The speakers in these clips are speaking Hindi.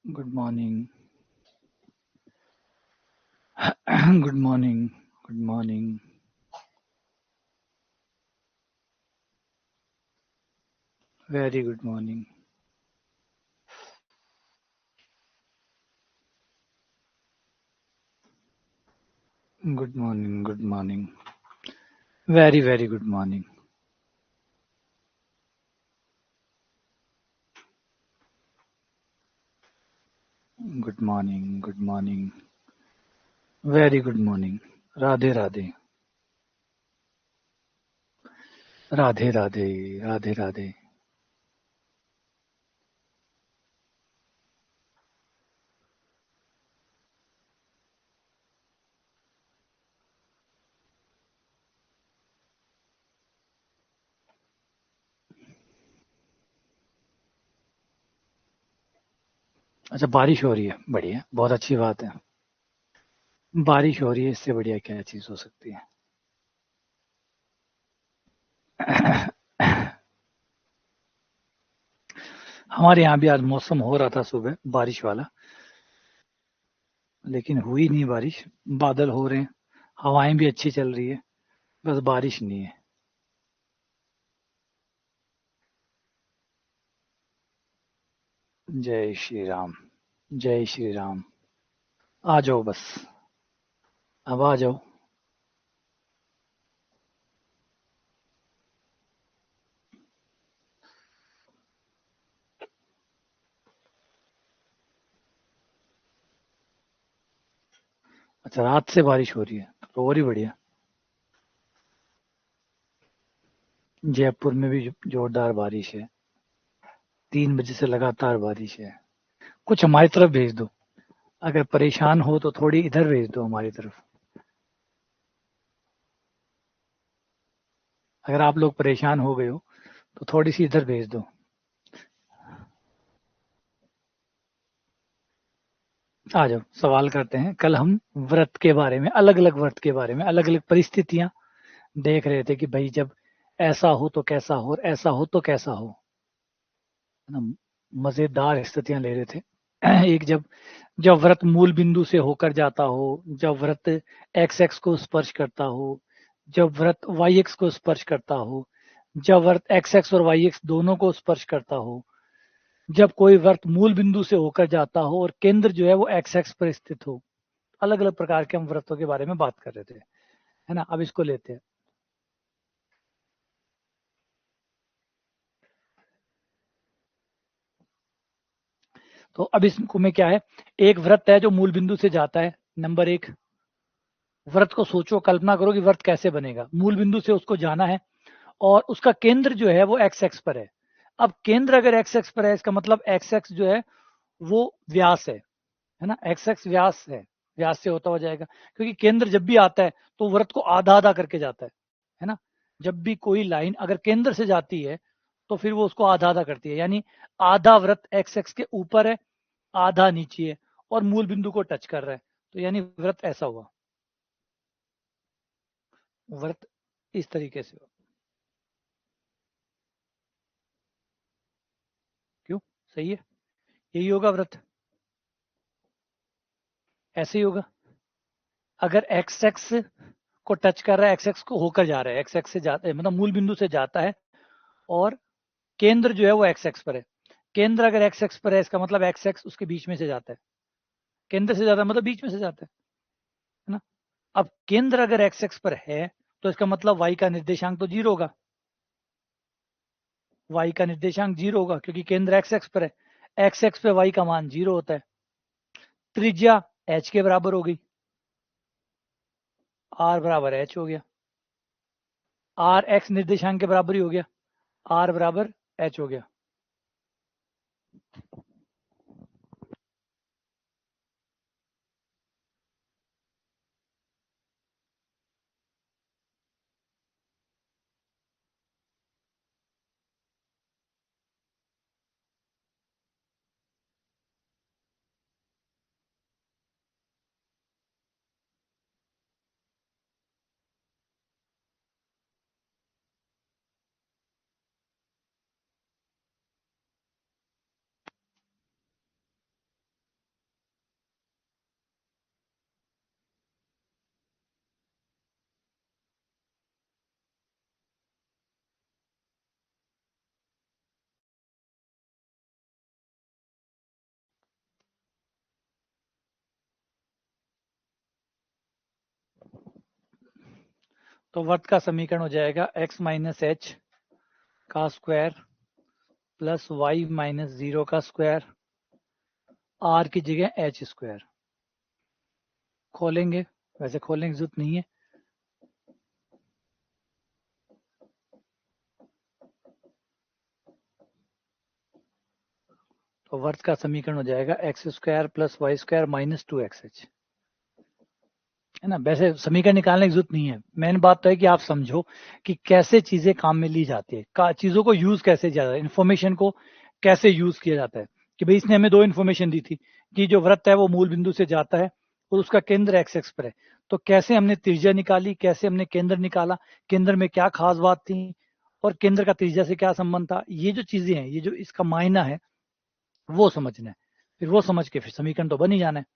Good morning. Good morning. Good morning. Very good morning. Good morning. Good morning. Very, very good morning. Good morning. Good morning. Very good morning. Radhe Radhe Radhe Radhe Radhe Radhe. अच्छा, बारिश हो रही है, बढ़िया, बहुत अच्छी बात है. बारिश हो रही है, इससे बढ़िया क्या चीज हो सकती है. हमारे यहाँ भी आज मौसम हो रहा था सुबह बारिश वाला, लेकिन हुई नहीं बारिश. बादल हो रहे हैं, हवाएं भी अच्छी चल रही है, बस बारिश नहीं है. जय श्री राम. जय श्री राम. आ जाओ बस. अब आ जाओ. अच्छा, रात से बारिश हो रही है तो और ही बढ़िया. जयपुर में भी जोरदार बारिश है. 3 बजे से लगातार बारिश है. कुछ हमारी तरफ भेज दो. अगर परेशान हो तो थोड़ी इधर भेज दो हमारी तरफ. अगर आप लोग परेशान हो गए हो तो थोड़ी सी इधर भेज दो. आ जाओ, सवाल करते हैं. कल हम व्रत के बारे में, अलग अलग व्रत के बारे में, अलग अलग परिस्थितियां देख रहे थे कि भाई जब ऐसा हो तो कैसा हो और ऐसा हो तो कैसा हो. है ना. मजेदार स्थितियां ले रहे थे. एक जब जब व्रत मूल बिंदु से होकर जाता हो, जब व्रत एक्स एक्स को स्पर्श करता हो, जब व्रत वाई एक्स को स्पर्श करता हो, जब व्रत एक्स एक्स और वाई एक्स दोनों को स्पर्श करता हो, जब कोई व्रत मूल बिंदु से होकर जाता हो और केंद्र जो है वो एक्स एक्स पर स्थित हो. अलग अलग प्रकार के हम व्रतों के बारे में बात कर रहे थे. है ना. अब इसको लेते हैं. तो अब इसको में क्या है. एक व्रत है जो मूल बिंदु से जाता है. नंबर एक, व्रत को सोचो, कल्पना करो कि व्रत कैसे बनेगा. मूल बिंदु से उसको जाना है और उसका केंद्र जो है वो एक्स एक्स पर है. अब केंद्र अगर एक्स एक्स पर है, इसका मतलब एक्स एक्स जो है वो व्यास है ना. एक्स एक्स व्यास है, व्यास से होता हुआ जाएगा. क्योंकि केंद्र जब भी आता है तो व्रत को आधा आधा करके जाता है ना. जब भी कोई लाइन अगर केंद्र से जाती है तो फिर वो उसको आधा आधा करती है. यानी आधा व्रत एक्स एक्स के ऊपर है, आधा नीचे है, और मूल बिंदु को टच कर रहा है. तो यानी व्रत ऐसा हुआ. व्रत इस तरीके से हुआ. क्यों. सही है. यही होगा व्रत. ऐसे ही होगा. अगर एक्स एक्स को टच कर रहा है, एक्स एक्स को होकर जा रहा है, एक्स एक्स से जाता है मतलब मूल बिंदु से जाता है, और केंद्र जो है वो एक्स एक्स पर है. केंद्र अगर एक्स एक्स पर है, इसका मतलब एक्स एक्स उसके बीच में से जाता है. केंद्र से जाता है मतलब बीच में से जाता है ना. अब केंद्र अगर एक्स एक्स पर है तो इसका मतलब वाई का निर्देशांक तो जीरो होगा. वाई का निर्देशांक जीरो होगा क्योंकि केंद्र एक्स एक्स पर है. एक्स एक्स पे वाई का मान जीरो होता है. त्रिज्या एच के बराबर हो गई. आर बराबर एच हो गया. आर एक्स निर्देशांक के बराबर ही हो गया. आर बराबर एच हो गया. तो वृत्त का समीकरण हो जाएगा x माइनस एच का स्क्वायर प्लस वाई माइनस 0 का स्क्वायर, r की जगह h स्क्वायर। खोलेंगे, वैसे खोलने की जरूरत नहीं है, तो वर्त का समीकरण हो जाएगा x square plus y square minus 2xh, है ना। वैसे समीकरण निकालने की जरूरत नहीं है, मेन बात तो है कि आप समझो कि कैसे चीजें काम में ली जाती है, चीजों को यूज कैसे किया जाता है, इन्फॉर्मेशन को कैसे यूज किया जाता है। कि भाई इसने हमें दो इन्फॉर्मेशन दी थी कि जो वृत्त है वो मूल बिंदु से जाता है और उसका केंद्र एक्स एक्स पर है, तो कैसे हमने त्रिज्या निकाली, कैसे हमने केंद्र निकाला, केंद्र में क्या खास बात थी और केंद्र का त्रिज्या से क्या संबंध था, ये जो चीजें हैं, ये जो इसका मायना है वो समझना है। फिर वो समझ के फिर समीकरण तो बन ही जाना है,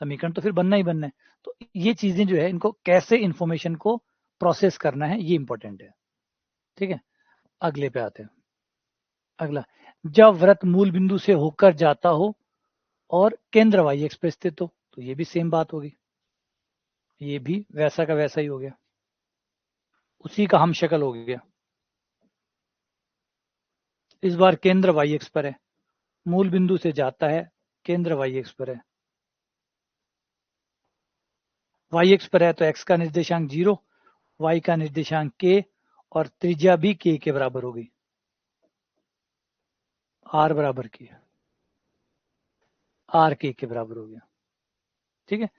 समीकरण तो फिर बनना ही बनना है। तो ये चीजें जो है, इनको कैसे इंफॉर्मेशन को प्रोसेस करना है, ये इंपॉर्टेंट है। ठीक है, अगले पे आते हैं। अगला, जब वृत्त मूल बिंदु से होकर जाता हो और केंद्र वाई एक्स पे स्थित हो, तो ये भी सेम बात होगी, ये भी वैसा का वैसा ही हो गया, उसी का हम शक्ल हो गया। इस बार केंद्र वाई एक्स पर है, मूल बिंदु से जाता है, केंद्र वाई एक्स पर है, वाई एक्स पर है तो एक्स का निर्देशांक 0, वाई का निर्देशांक k और त्रिज्या भी k के बराबर होगी, r बराबर k, r k के बराबर हो गया। ठीक है,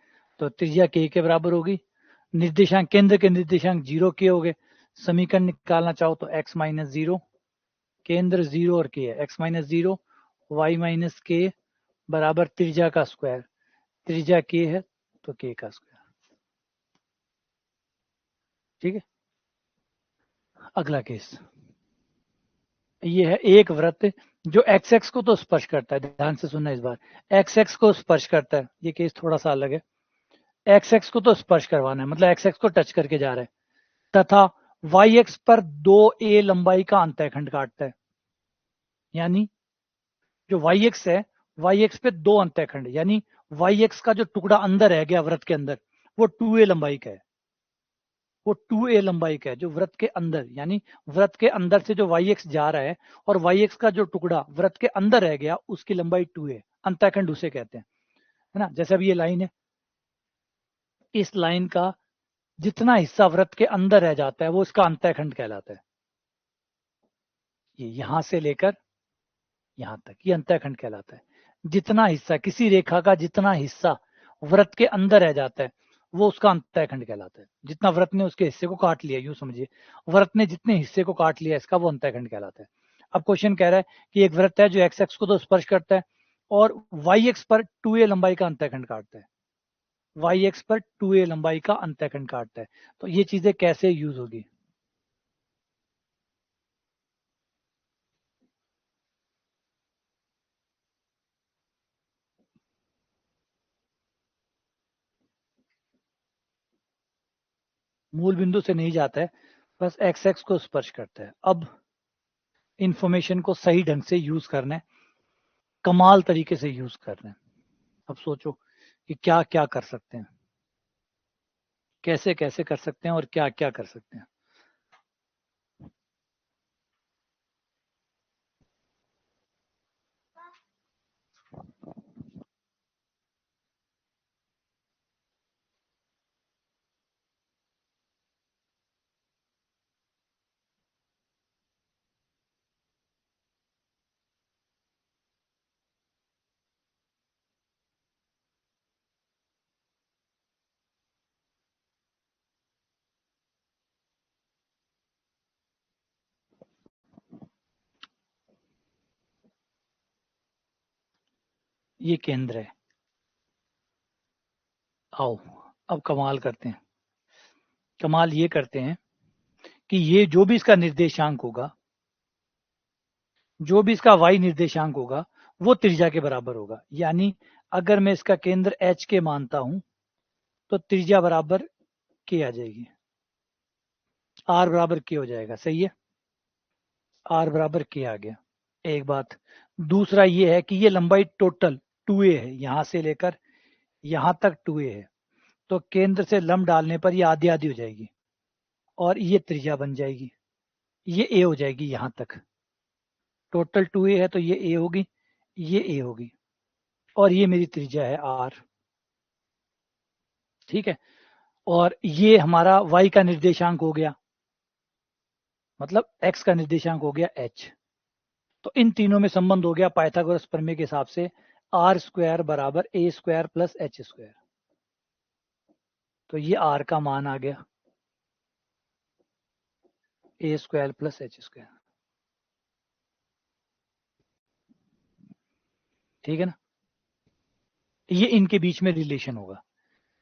तो त्रिज्या k के बराबर होगी, निर्देशांक, केंद्र के निर्देशांक 0 k हो गए। समीकरण निकालना चाहो तो x माइनस 0, केंद्र 0 और k है, x minus 0 y minus k बराबर त्रिज्या का स्क्वायर, त्रिज्या k है तो k का स्क्वायर। ठीक है, अगला केस ये है, एक वृत्त जो एक्स एक्स को तो स्पर्श करता है, ध्यान से सुनना इस बार, एक्स एक्स को स्पर्श करता है, ये केस थोड़ा सा अलग है। एक्स एक्स को तो स्पर्श करवाना है, मतलब एक्स एक्स को टच करके जा रहा है, तथा वाई एक्स पर 2a लंबाई का अंतःखंड काटता है। यानी जो वाई एक्स है, वाई एक्स पे 2 अंतःखंड, यानी वाई एक्स का जो टुकड़ा अंदर है गया वृत्त के अंदर, वो 2a लंबाई का है, वो 2a लंबाई का है जो वृत्त के अंदर, यानी वृत्त के अंदर से जो वाई एक्स जा रहा है और वाई एक्स का जो टुकड़ा वृत्त के अंदर रह गया, उसकी लंबाई 2a, अंतःखंड उसे कहते हैं, है ना। जैसे अभी ये लाइन है, इस लाइन का जितना हिस्सा वृत्त के अंदर रह जाता है वो इसका अंतःखंड कहलाता है। ये यहां से लेकर यहां तक, ये अंतःखंड कहलाता है। जितना हिस्सा, किसी रेखा का जितना हिस्सा वृत्त के अंदर रह जाता है वो उसका अंतःखंड कहलाता है। जितना वृत्त ने उसके हिस्से को काट लिया, यूं समझिए, वृत्त ने जितने हिस्से को काट लिया इसका, वो अंतःखंड कहलाता है। अब क्वेश्चन कह रहा है कि एक वृत्त है जो एक्स एक्स को तो स्पर्श करता है और वाई एक्स पर 2a लंबाई का अंतःखंड काटता है, वाई एक्स पर 2a लंबाई का अंतःखंड काटता है, तो ये चीजें कैसे यूज होगी। मूल बिंदु से नहीं जाता है, बस एक्स एक्स को स्पर्श करता है। अब इंफॉर्मेशन को सही ढंग से यूज करना है, कमाल तरीके से यूज करना है। अब सोचो कि क्या क्या कर सकते हैं, कैसे कैसे कर सकते हैं और क्या क्या कर सकते हैं। ये केंद्र है, आओ अब कमाल करते हैं। कमाल ये करते हैं कि ये जो भी इसका निर्देशांक होगा, जो भी इसका वाई निर्देशांक होगा, वो त्रिज्या के बराबर होगा। यानी अगर मैं इसका केंद्र एच के मानता हूं तो त्रिज्या बराबर के आ जाएगी, आर बराबर के हो जाएगा, सही है, आर बराबर के आ गया। एक बात, दूसरा ये है कि ये लंबाई टोटल 2a है, यहां से लेकर यहां तक 2a है, तो केंद्र से लंब डालने पर ये आधी आधी हो जाएगी और ये त्रिज्या बन जाएगी, ये ए हो जाएगी यहां तक। टोटल 2a है तो ये ए होगी, ये ए होगी, और ये मेरी त्रिज्या है आर। ठीक है, और ये हमारा y का निर्देशांक हो गया, मतलब x का निर्देशांक हो गया h। तो इन तीनों में संबंध हो गया पाइथागोरस प्रमेय के हिसाब से, आर स्क्वायर बराबर ए स्क्वायर प्लस एच स्क्वायर। तो ये r का मान आ गया, ए स्क्वायर प्लस एच स्क्वायर। ठीक है ना, ये इनके बीच में रिलेशन होगा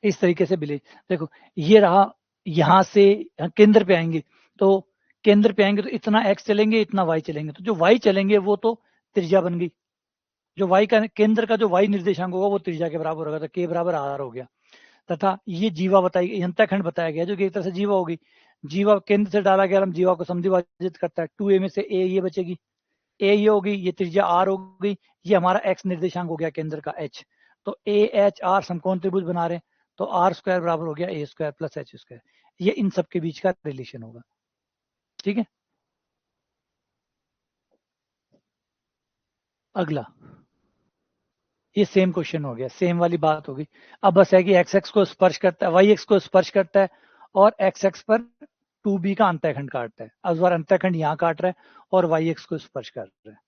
इस तरीके से बिले। देखो ये रहा, यहां से केंद्र पे आएंगे, तो केंद्र पे आएंगे तो इतना x चलेंगे, इतना y चलेंगे, तो जो y चलेंगे वो तो त्रिज्या बन गई। जो y का केंद्र का जो y निर्देशांक होगा वो त्रिज्या के बराबर होगा, तो k बराबर r हो गया। तथा ये जीवा बताई गई, अंतःखंड बताया गया जो कि एक तरह से जीवा होगी। जीवा केंद्र से डाला गया, हम जीवा को समद्विभाजित करता है, 2a में से a ये बचेगी, a ये होगी, ये त्रिज्या r हो गई, ये हमारा x निर्देशांक हो गया केंद्र का h। तो a h r समकोण त्रिभुज बना रहे हैं, तो आर स्क्वायर बराबर हो गया ए स्क्वायर प्लस एच स्क्वायर। ये इन सब के बीच का रिलेशन होगा। ठीक है, अगला ये सेम क्वेश्चन हो गया, सेम वाली बात होगी। अब बस है कि एक्स एक्स को स्पर्श करता है, वाई एक्स को स्पर्श करता है, और एक्स एक्स पर 2b का अंतःखंड काटता है। अब बार अंतःखंड यहाँ काट रहा है और वाई एक्स को स्पर्श कर रहा है।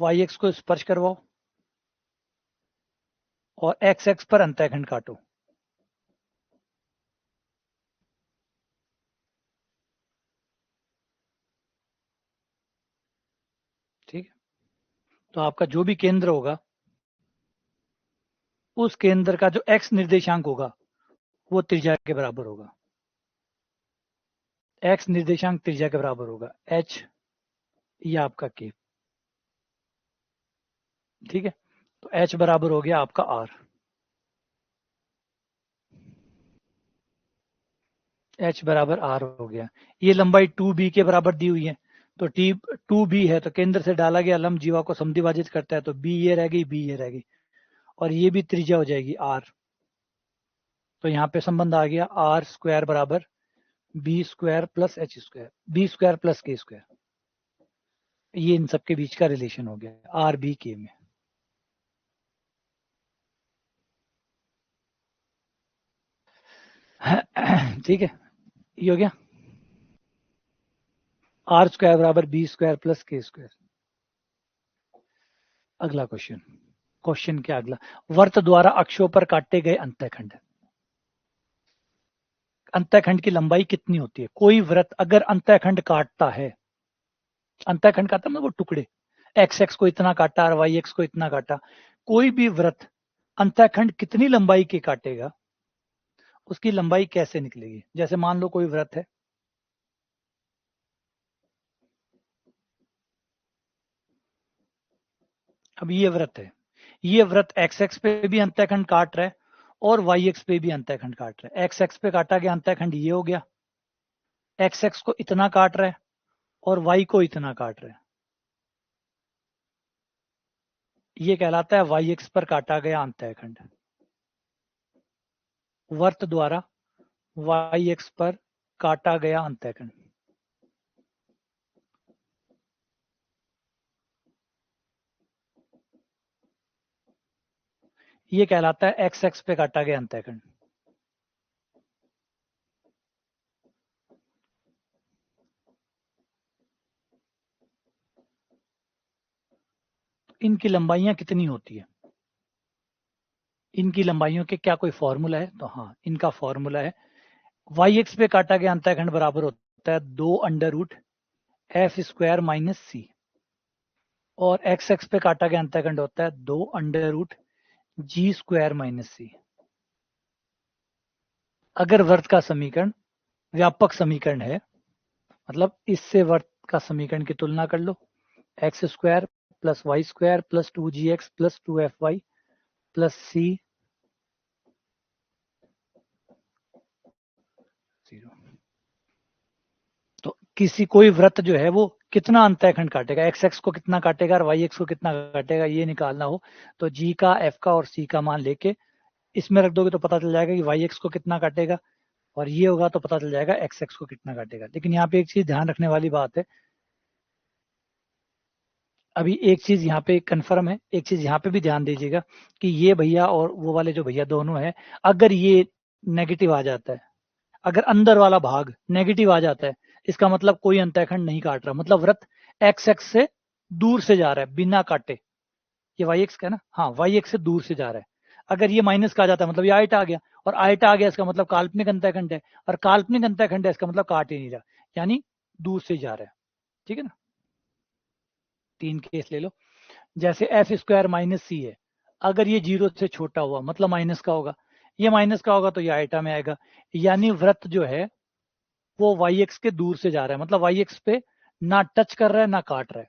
वाई एक्स को स्पर्श करवाओ और एक्स एक्स पर अंतःखंड काटो। ठीक है, तो आपका जो भी केंद्र होगा उस केंद्र का जो एक्स निर्देशांक होगा वो त्रिज्या के बराबर होगा। एक्स निर्देशांक त्रिज्या के बराबर होगा, एच ये आपका के। ठीक है, तो एच बराबर हो गया आपका आर। एच बराबर आर हो गया। ये लंबाई 2b के बराबर दी हुई है, तो टी 2b है, तो केंद्र से डाला गया लंब जीवा को समद्विभाजित करता है, तो b ये रह गई, b ये रह गई, और ये भी त्रिज्या हो जाएगी आर। तो यहाँ पे संबंध आ गया आर स्क्वायर बराबर b square plus h square, b square plus k square. ये इन सबके बीच का रिलेशन हो गया आर बी के में। ठीक है, ये हो गया आर स्क्वायर बराबर b square plus k square. अगला क्वेश्चन, क्वेश्चन क्या अगला, वर्त द्वारा अक्षों पर काटे गए अंतःखंड। अंतःखंड की लंबाई कितनी होती है? कोई वृत्त अगर अंतःखंड काटता है, अंतःखंड काटता मतलब वो टुकड़े, एक्स एक्स को इतना काटा और वाई एक्स को इतना काटा, कोई भी वृत्त अंतःखंड कितनी लंबाई के काटेगा, उसकी लंबाई कैसे निकलेगी? जैसे मान लो कोई वृत्त है, अब ये वृत्त है, ये वृत्त एक्स एक्स पे भी अंतःखंड काट रहा है और वाई एक्स पे भी अंतःखंड काट रहा है। एक्स एक्स पे काटा गया अंतःखंड ये हो गया, एक्स एक्स को इतना काट रहा है और वाई को इतना काट रहा है, ये कहलाता है वाई एक्स पर काटा गया अंतःखंड। वर्त द्वारा वाई एक्स पर काटा गया अंतःखंड, ये कहलाता है एक्स एक्स पे काटा गया अंतःखंड। इनकी लंबाइयां कितनी होती है? इनकी लंबाइयों के क्या कोई फॉर्मूला है? तो हाँ, इनका फॉर्मूला है, वाई एक्स पे काटा गया अंतःखंड बराबर होता है 2 under root f square minus c, और एक्स एक्स पे काटा गया अंतःखंड होता है 2 under root G square minus सी। अगर वर्त का समीकरण व्यापक समीकरण है, मतलब इससे वर्त का समीकरण की तुलना कर लो, x square plus y square plus 2gx plus 2fy plus c 0। तो किसी कोई वृत्त जो है वो कितना अंतःखंड काटेगा, एक्स एक्स को कितना काटेगा और वाई एक्स को कितना काटेगा, ये निकालना हो तो जी का, एफ का और सी का मान लेके इसमें रख दोगे तो पता चल जाएगा कि वाई एक्स को कितना काटेगा, और ये होगा तो पता चल जाएगा एक्स एक्स को कितना काटेगा। लेकिन यहाँ पे एक चीज ध्यान रखने वाली बात है, अभी एक चीज यहाँ पे कंफर्म है, एक चीज यहाँ पे भी ध्यान दीजिएगा कि ये भैया और वो वाले जो भैया दोनों है, अगर ये नेगेटिव आ जाता है, अगर अंदर वाला भाग नेगेटिव आ जाता है, इसका मतलब कोई अंतःखंड नहीं काट रहा, मतलब वृत्त एक्स एक्स से दूर से जा रहा है बिना काटे। ये वाई एक्स का है ना, हाँ वाई एक्स से दूर से जा रहा है। अगर ये माइनस का आ जाता है मतलब ये आयटा आ गया, और आयटा आ गया इसका मतलब काल्पनिक अंतःखंड है, और काल्पनिक अंतःखंड है इसका मतलब काट ही नहीं रहा, यानी दूर से जा रहा है। ठीक है ना, 3 केस ले लो। जैसे एफ स्क्वायर माइनस सी है, अगर ये 0 से छोटा हुआ मतलब माइनस का होगा, ये माइनस का होगा तो ये आयटा में आएगा, यानी वृत्त जो है वो वाई एक्स के दूर से जा रहा है, मतलब वाई एक्स पे ना टच कर रहा है ना काट रहा है,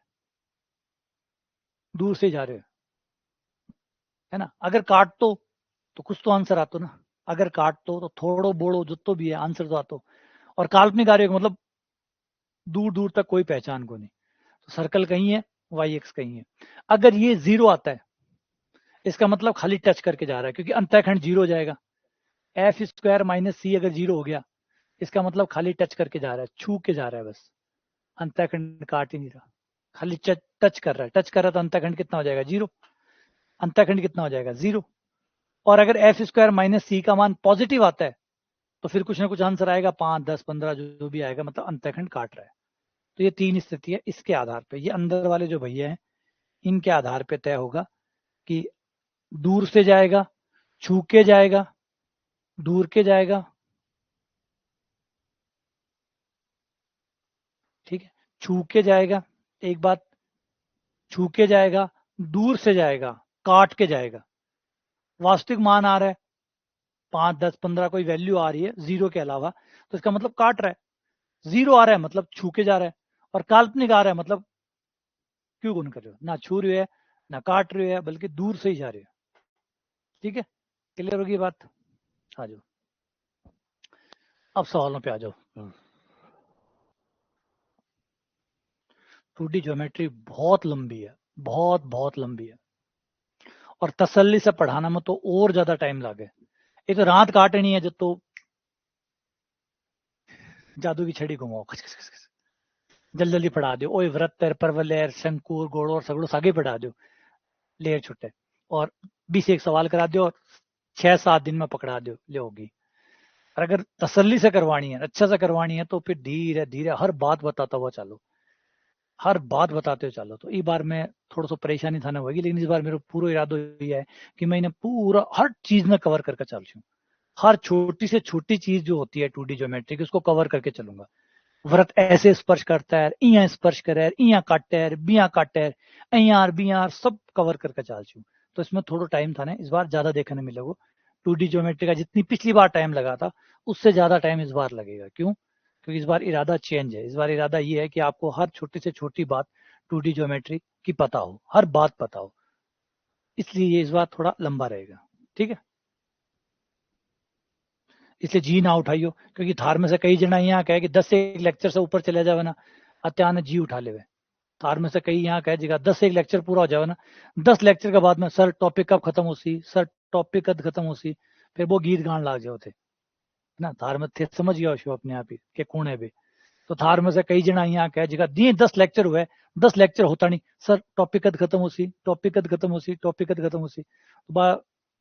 दूर से जा रहे है ना। अगर काट तो कुछ तो आंसर आतो ना, अगर काट तो थोड़ो बोड़ो जो तो भी है आंसर तो आतो, और काल्पनिक आ रही है मतलब दूर दूर तक कोई पहचान को नहीं, तो सर्कल कहीं है वाई एक्स कहीं है। अगर ये 0 आता है, इसका मतलब खाली टच करके जा रहा है, क्योंकि अंतःखंड 0 हो जाएगा। एफ स्क्वायर माइनस सी अगर 0 हो गया, इसका मतलब खाली टच करके जा रहा है, छू के जा रहा है बस, अंतःखंड काट ही नहीं रहा, खाली टच कर रहा है, टच कर रहा है तो अंतःखंड कितना हो जाएगा 0, अंतःखंड कितना हो जाएगा 0। और अगर एफ स्क्वायर माइनस सी का मान पॉजिटिव आता है, तो फिर कुछ ना कुछ आंसर आएगा, 5 10 15 जो भी आएगा, मतलब अंतःखंड काट रहा है। तो ये 3 स्थिति है, इसके आधार पे ये अंदर वाले जो भैया हैं इनके आधार पे तय होगा कि दूर से जाएगा, छू के जाएगा, दूर के जाएगा। ठीक है, छू के जाएगा, एक बात, छू के जाएगा, दूर से जाएगा, काट के जाएगा। वास्तविक मान आ रहा है 5 10 15 कोई वैल्यू आ रही है 0 के अलावा, तो इसका मतलब काट रहा है। 0 आ रहा है मतलब छू के जा रहा है, और काल्पनिक आ रहा है मतलब क्यों गुण कर रहे हो, ना छू रहे हो ना काट रहे हो, बल्कि दूर से ही जा रहे हो। ठीक है, क्लियर होगी बात। आ जाओ, अब सवालों पे आ जाओ। 2D ज्योमेट्री बहुत लंबी है, बहुत बहुत लंबी है, और तसल्ली से पढ़ाना में तो और ज्यादा टाइम लगे। ये तो रात काटनी है जब तो जादू की छड़ी घुमाओ, खच खच खच खच। जल्दी जल्दी पढ़ा दो, ओए वृत्त परवलय शंकुर गोड़ो और सगड़ो सागे पढ़ा दो, लेयर छुट्टे, और 20 एक सवाल करा दो, और 6 7 दिन में पकड़ा दो ले होगी। और अगर तसल्ली से करवानी है, अच्छा से करवानी है, तो फिर धीरे धीरे हर बात बताता हुआ चलो, हर बात बताते हुए चलो। तो इस बार मैं थोड़ा सा परेशानी था ना होगी, लेकिन इस बार मेरा पूरा इरादा ये है कि मैं इन्हें पूरा हर चीज में कवर करके चल हूँ, हर छोटी से छोटी चीज जो होती है 2D ज्योमेट्री की उसको कवर करके चलूंगा। व्रत ऐसे स्पर्श करता है, इया स्पर्श करे, इया काटे है, बिया काटे है, अयार बियार सब कवर करके चल छू। तो इसमें थोड़ा टाइम था ना, इस बार ज्यादा देखने मिलेगा। 2D ज्योमेट्री का जितनी पिछली बार टाइम लगा था, उससे ज्यादा टाइम इस बार लगेगा। क्यों? क्योंकि इस बार इरादा चेंज है, इस बार इरादा ये है कि आपको हर छोटी से छोटी बात 2D ज्योमेट्री की पता हो, हर बात पता हो, इसलिए ये इस बार थोड़ा लंबा रहेगा। ठीक है, इसलिए जी ना उठाइयो, क्योंकि थार में से कई जना यहाँ कहे कि 10 एक लेक्चर से ऊपर चले जावे ना, अत्यान जी उठा ले। थार में से कई यहाँ कह जगह 10 एक लेक्चर पूरा हो जाए ना, 10 लेक्चर के बाद में सर टॉपिक कब खत्म हो सी, सर टॉपिक कब खत्म हो सी, फिर वो गीत गान लाग जाओ थे ना। थार में थे समझ गया शो अपने आप ही के कौन है भी। तो थार में से कई जना यहाँ कह जगह दिए 10 लेक्चर हुए, 10 लेक्चर होता नहीं सर, टॉपिक कद खत्म हो सी, टॉपिक कद खत्म हो सी, टॉपिक कद खत्म हो सी, तो बा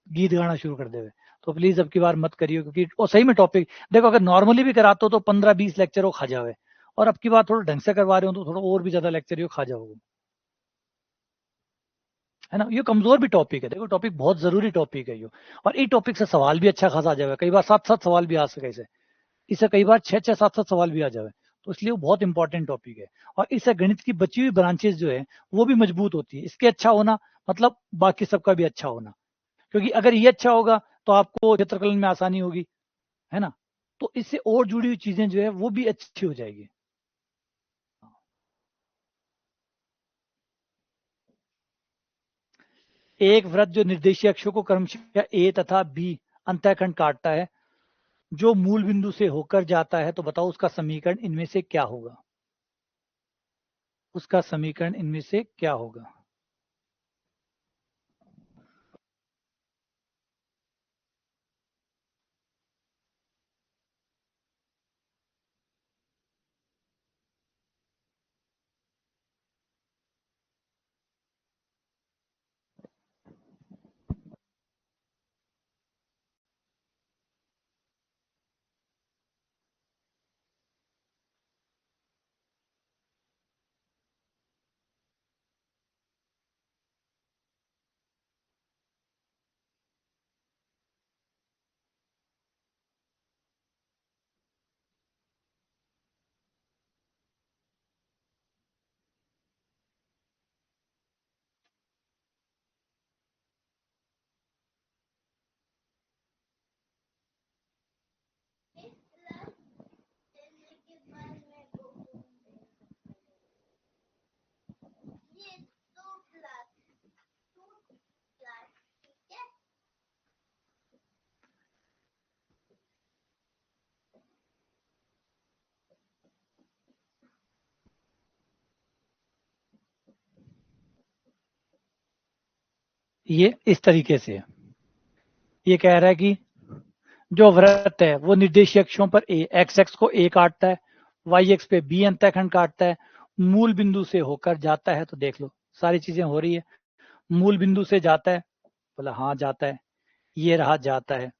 गीत गाना शुरू कर देवे। तो प्लीज अब की बार मत करियो, क्योंकि और सही में टॉपिक देखो, अगर नॉर्मली भी कराते हो तो 15 20 लेक्चर वो खा जावे, और अब की बार थोड़ा ढंग से करवा रहे हो तो थोड़ा और भी ज्यादा लेक्चर ये खा जाओगे, है ना। ये कमजोर भी टॉपिक है, देखो टॉपिक बहुत जरूरी टॉपिक है ये, और इस टॉपिक से सवाल भी अच्छा खासा आ जाए, कई बार 7 7 सवाल भी आ सके इसे, इससे कई बार 6 6 7 7 सवाल भी आ जाए। तो इसलिए वो बहुत इंपॉर्टेंट टॉपिक है, और इससे गणित की बची हुई ब्रांचेस जो है वो भी मजबूत होती है। इसके अच्छा होना मतलब बाकी सबका भी अच्छा होना, क्योंकि अगर ये अच्छा होगा तो आपको चित्रकलन में आसानी होगी, है ना। तो इससे और जुड़ी हुई चीजें जो है वो भी अच्छी हो जाएगी। एक वृत्त जो निर्देशीय अक्षों को क्रमशः ए तथा बी अंतःखंड काटता है, जो मूल बिंदु से होकर जाता है, तो बताओ उसका समीकरण इनमें से क्या होगा, उसका समीकरण इनमें से क्या होगा। ये इस तरीके से है। ये कह रहा है कि जो वृत्त है वो निर्देशीय अक्षों पर एक्स एक्स को ए काटता है, वाई एक्स पे बी अंतःखंड काटता है, मूल बिंदु से होकर जाता है। तो देख लो सारी चीजें हो रही है। मूल बिंदु से जाता है, बोला हाँ जाता है, ये रहा जाता है,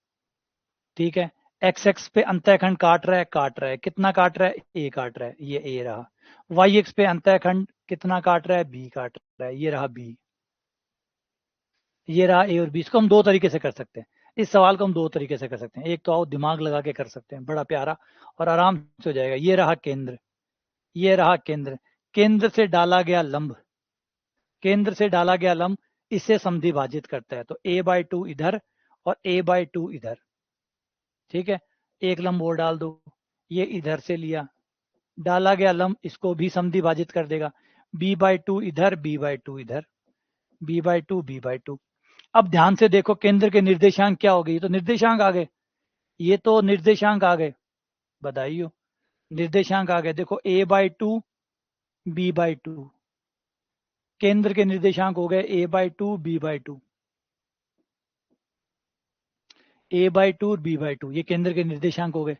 ठीक है। एक्स एक्स पे अंतःखंड काट रहा है, कितना काट रहा है, ए काट रहा है, ये ए रहा। वाई एक्स पे अंतःखंड कितना काट रहा है, बी काट रहा है, ये रहा बी, ये रहा ए और बी। इसको हम दो तरीके से कर सकते हैं। इस सवाल को हम दो तरीके से कर सकते हैं। एक तो आओ दिमाग लगा के कर सकते हैं, बड़ा प्यारा और आराम से हो जाएगा। ये रहा केंद्र, ये रहा केंद्र, केंद्र से डाला गया लंब, केंद्र से डाला गया लंब इसे समद्वि भाजित करता है। तो a/2 इधर और a/2 इधर, ठीक है। एक लंब और डाल दो, ये इधर से लिया, डाला गया लंब इसको भी समद्वि भाजित कर देगा। b/2 इधर, b/2 इधर, b/2 b/2। अब ध्यान से देखो केंद्र के निर्देशांक क्या हो गए, ये तो निर्देशांक आ गए, ये तो निर्देशांक आ गए, बधाई हो, निर्देशांक आ गए। देखो a/2 b/2, केंद्र के निर्देशांक हो गए a/2 b/2, a/2 और b/2, ये केंद्र के निर्देशांक हो गए।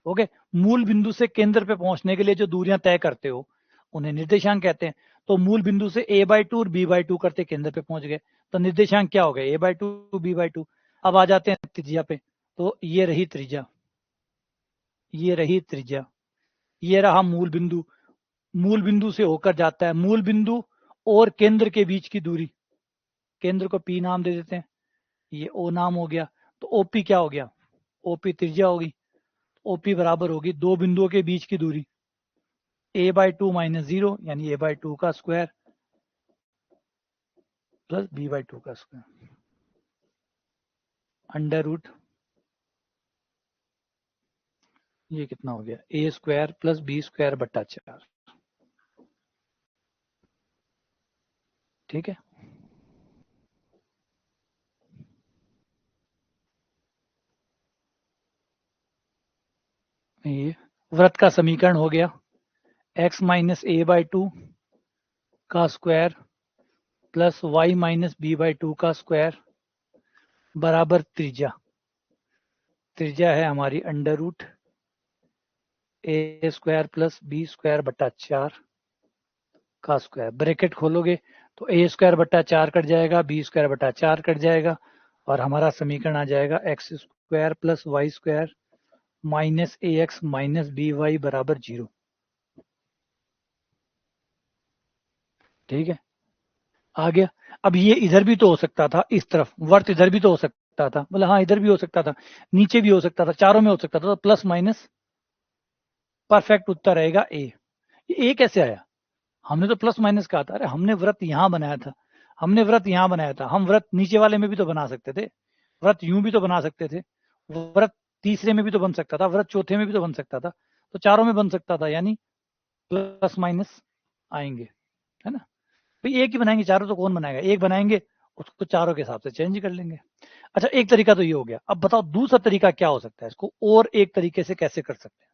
ओके, मूल बिंदु से केंद्र पे पहुंचने के लिए जो दूरियां तय करते हो उन्हें निर्देशांक कहते हैं। तो मूल बिंदु से a/2 और b/2 करते केंद्र पे पहुंच गए, तो निर्देशांक क्या हो गए, a/2 b/2। अब आ जाते हैं त्रिज्या पे, तो ये रही त्रिज्या, ये रही त्रिज्या, ये रहा मूल बिंदु, मूल बिंदु से होकर जाता है, मूल बिंदु और केंद्र के बीच की दूरी, केंद्र को P नाम दे देते हैं, ये O नाम हो गया। तो OP क्या हो गया, OP त्रिज्या होगी, OP बराबर होगी दो बिंदुओं के बीच की दूरी, a/2 माइनस 0 यानी a/2 का स्क्वायर प्लस b/2 का स्क्वायर अंडर रूट, ये कितना हो गया, a square plus b square बट्टा 4, ठीक है। ये वृत्त का समीकरण हो गया, x माइनस a/2 का square plus y minus b/2 का स्क्वायर बराबर त्रिज्या, त्रिज्या है हमारी under root a square plus b square बट्टा 4 का स्क्वायर। ब्रैकेट खोलोगे तो a स्क्वायर बट्टा 4 कट जाएगा, b स्क्वायर बट्टा 4 कट जाएगा, और हमारा समीकरण आ जाएगा x square plus y square minus a x minus b y बराबर 0, ठीक है। आ गया। अब ये इधर भी तो हो सकता था, इस तरफ वर्त इधर भी तो हो सकता था, बोले हाँ इधर भी हो सकता था, नीचे भी हो सकता था, चारों में हो सकता था, तो प्लस माइनस परफेक्ट उत्तर रहेगा ए। ये ए कैसे आया, हमने तो प्लस माइनस कहा था, अरे हमने व्रत यहां बनाया था, हमने व्रत यहां बनाया था, हम व्रत नीचे वाले में भी तो बना सकते थे, व्रत यूं भी तो बना सकते थे, व्रत तीसरे में भी तो बन सकता था, व्रत चौथे में भी तो बन सकता था, तो चारों में बन सकता था, यानी प्लस माइनस आएंगे, है ना। भाई एक ही बनाएंगे, चारों तो कौन बनाएगा, एक बनाएंगे उसको चारों के हिसाब से चेंज कर लेंगे। अच्छा एक तरीका तो ये हो गया, अब बताओ दूसरा तरीका क्या हो सकता है, इसको और एक तरीके से कैसे कर सकते हैं,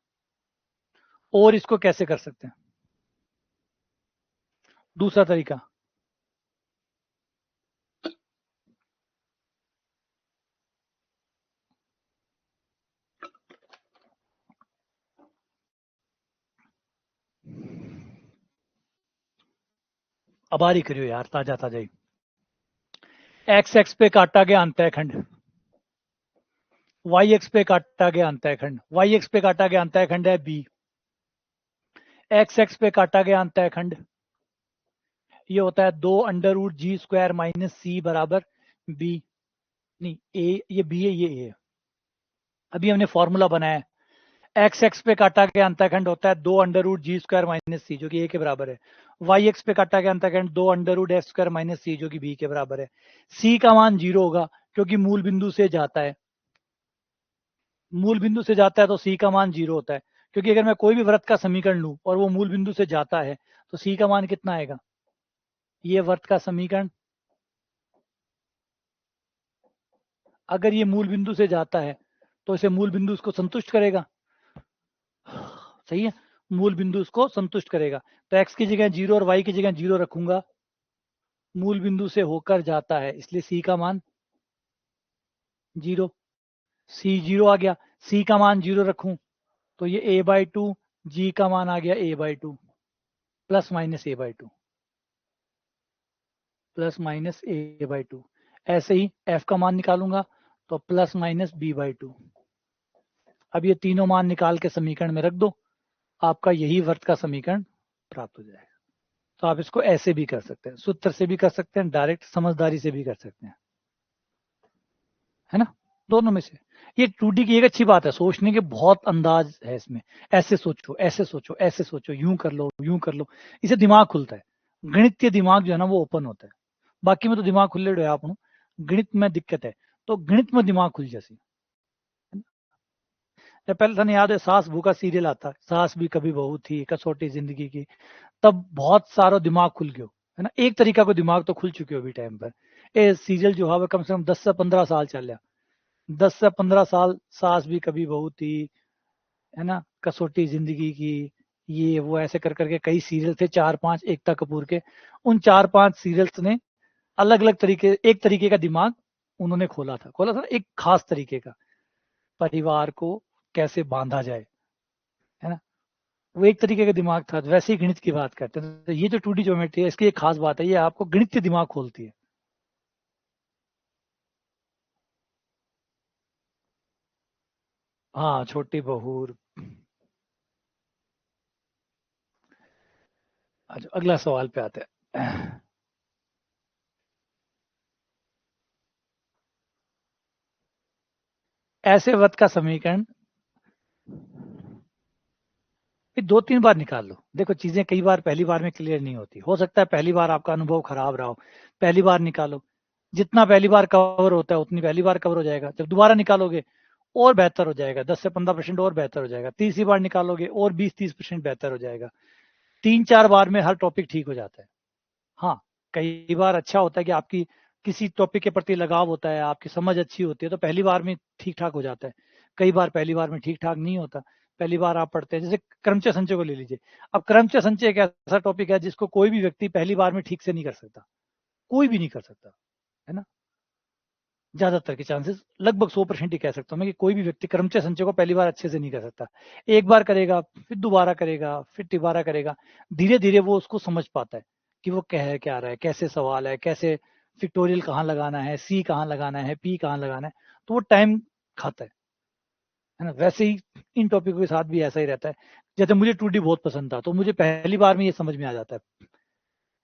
और इसको कैसे कर सकते हैं, दूसरा तरीका। अब आ रही करियो यार, ताजा ताजा ही। एक्स एक्स पे काटा गया अंतःखंड, वाई एक्स पे काटा गया अंतःखंड, वाई एक्स पे काटा गया अंतःखंड है बी, एक्स एक्स पे काटा गया अंतःखंड ये होता है 2 under root G square minus सी बराबर बी, नहीं ए, ये बी है, ये ए है। अभी हमने फॉर्मूला बनाया है, एक्स एक्स पे काटा गया अंतःखंड होता है 2 under root G square minus c जो कि ए के बराबर है, वाई एक्स पे काटा गया अंतःखंड 2 under root x square minus c जो कि बी के बराबर है। सी का मान 0 होगा क्योंकि मूल बिंदु से जाता है, मूल बिंदु से जाता है तो सी का मान 0 होता है, क्योंकि अगर मैं कोई भी वृत्त का समीकरण लूं और वो मूल बिंदु से जाता है तो सी का मान कितना आएगा, ये वृत्त का समीकरण अगर ये मूल बिंदु से जाता है तो इसे मूल बिंदु उसको संतुष्ट करेगा, सही है, मूल बिंदु उसको संतुष्ट करेगा। तो x की जगह 0 और y की जगह 0 रखूंगा मूल बिंदु से होकर जाता है, इसलिए सी का मान 0। सी 0 आ गया, सी का मान 0 रखूं तो ये a/2, जी का मान आ गया a/2 plus minus a/2 plus minus a/2। ऐसे ही f का मान निकालूंगा तो प्लस माइनस b/2। अब ये तीनों मान निकाल के समीकरण में रख दो, आपका यही वर्त का समीकरण प्राप्त हो जाएगा। तो आप इसको ऐसे भी कर सकते हैं, सूत्र से भी कर सकते हैं, डायरेक्ट समझदारी से भी कर सकते हैं, है ना, दोनों में से। ये 2D की एक अच्छी बात है, सोचने के बहुत अंदाज है इसमें। ऐसे सोचो, ऐसे सोचो, ऐसे सोचो, यूं कर लो, यूं कर लो, इससे दिमाग खुलता है। गणितीय दिमाग जो है ना वो ओपन होता है। बाकी में तो दिमाग खुले रहे आप, गणित में दिक्कत है, तो गणित में दिमाग खुल जैसी। जब पहले थाने याद है सास बहू का सीरियल आता, सास भी कभी बहू थी, कसौटी जिंदगी की, तब बहुत सारा दिमाग खुल गयो, है ना, एक तरीका को दिमाग तो खुल चुके हो अभी टाइम पर। ये सीरियल जो है वो कम से कम 10 से 15 साल चल रहा, 10 से 15 साल सास भी कभी बहू थी, है ना, कसौटी जिंदगी की, ये वो ऐसे कर करके कई सीरियल थे, 4-5 एकता कपूर के। उन 4-5 सीरियल्स ने अलग अलग तरीके, एक तरीके का दिमाग उन्होंने खोला था एक खास तरीके का, परिवार को कैसे बांधा जाए, है ना, वो एक तरीके का दिमाग था। वैसे ही गणित की बात करते हैं, तो ये जो 2D ज्योमेट्री है इसकी एक खास बात है, ये आपको गणित के दिमाग खोलती है। हाँ, छोटी बहू। अच्छा, अगला सवाल पे आते हैं। ऐसे वत का समीकरण फिर 2-3 बार निकाल लो। देखो चीजें कई बार पहली बार में क्लियर नहीं होती, हो सकता है पहली बार आपका अनुभव खराब रहा हो, पहली बार निकालो, जितना पहली बार कवर होता है उतनी पहली बार कवर हो जाएगा। जब दोबारा निकालोगे और बेहतर हो जाएगा, 10 से 15% और बेहतर हो जाएगा। तीसरी बार निकालोगे और 20-30% बेहतर हो जाएगा। 3-4 बार में हर टॉपिक ठीक हो जाता है। हाँ, कई बार अच्छा होता है कि आपकी किसी टॉपिक के प्रति लगाव होता है, आपकी समझ अच्छी होती है, तो पहली बार में ठीक ठाक हो जाता है। कई बार पहली बार में ठीक ठाक नहीं होता। पहली बार आप पढ़ते हैं, जैसे क्रमचय संचय को ले लीजिए। अब क्रमचय संचय एक ऐसा टॉपिक है जिसको कोई भी व्यक्ति पहली बार में ठीक से नहीं कर सकता, कोई भी नहीं कर सकता, है ना। ज्यादातर के चांसेस, लगभग 100% ही कह सकता हूँ मैं, कि कोई भी व्यक्ति क्रमचय संचय को पहली बार अच्छे से नहीं कर सकता। एक बार करेगा, फिर दोबारा करेगा, फिर तिबारा करेगा, धीरे धीरे वो उसको समझ पाता है कि वो कह क्या रहा है, कैसे सवाल है, कैसे फिक्टोरियल कहाँ लगाना है, सी कहाँ लगाना है, पी कहाँ लगाना है, तो वो टाइम खाता है ना। वैसे ही इन टॉपिकों के साथ भी ऐसा ही रहता है। जैसे मुझे 2D बहुत पसंद था, तो मुझे पहली बार में ये समझ में आ जाता है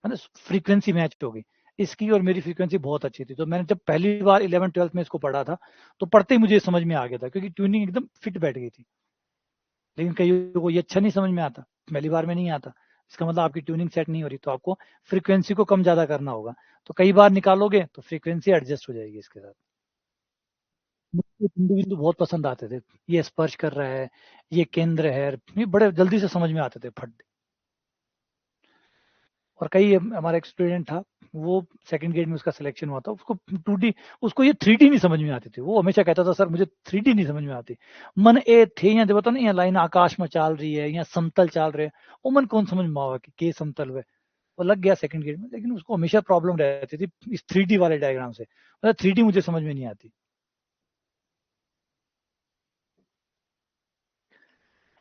ना, फ्रीक्वेंसी मैच हो गई। इसकी और मेरी फ्रीक्वेंसी बहुत अच्छी थी, तो मैंने जब पहली बार 11th-12th में इसको पढ़ा था, तो पढ़ते ही मुझे समझ में आ गया था, क्योंकि ट्यूनिंग एकदम फिट बैठ गई थी। लेकिन कईयों को ये अच्छा नहीं समझ में आता, पहली बार में नहीं आता, इसका मतलब आपकी ट्यूनिंग सेट नहीं हो रही, तो आपको फ्रीक्वेंसी को कम ज्यादा करना होगा। तो कई बार निकालोगे तो फ्रीक्वेंसी एडजस्ट हो जाएगी इसके साथ। मुझे बिंदु बिंदु बहुत पसंद आते थे, ये स्पर्श कर रहा है, ये केंद्र है, ये बड़े जल्दी से समझ में आते थे फट। और कई हमारा एक स्टूडेंट था, वो सेकंड ग्रेड में उसका सिलेक्शन हुआ था, उसको 2D, उसको ये 3D नहीं समझ में आती थी। वो हमेशा कहता था सर मुझे 3D नहीं समझ में आती। मन ए थे या देखो ना, यहाँ लाइन आकाश में चाल रही है, यहाँ समतल चाल रहे हैं, वो मन कौन समझ में आवा कि के समतल हुए। वो लग गया सेकंड ग्रेड में, लेकिन उसको हमेशा प्रॉब्लम रहती थी इस 3D वाले डायग्राम से, मतलब 3D मुझे समझ में नहीं आती।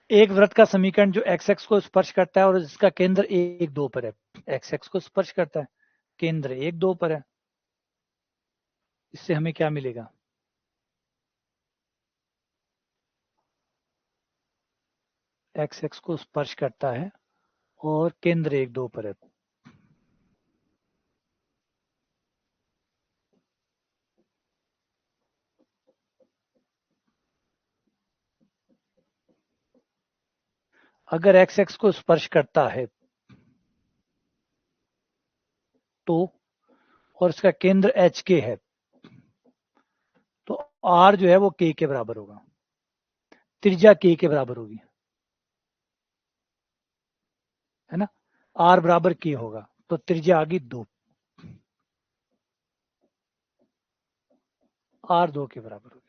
एक वृत्त का समीकरण जो एक्स एक्स को स्पर्श करता है और जिसका केंद्र 1-2 पर है, एक्स एक्स को स्पर्श करता है, केंद्र 1-2 पर है, इससे हमें क्या मिलेगा। एक्स एक्स को स्पर्श करता है और केंद्र 1-2 पर है। अगर एक्स एक्स को स्पर्श करता है तो, और इसका केंद्र एच के है, तो आर जो है वो के बराबर होगा, त्रिज्या के बराबर होगी, है ना। आर बराबर के होगा, तो त्रिज्या आ गई 2, आर 2 के बराबर हो गया।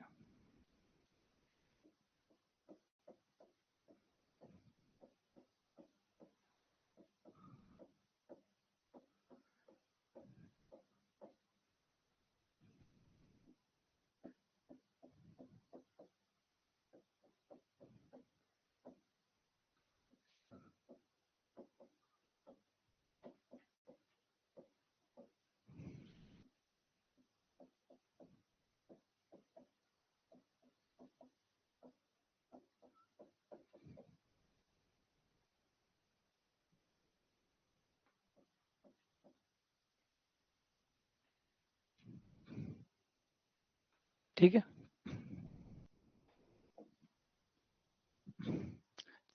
ठीक है।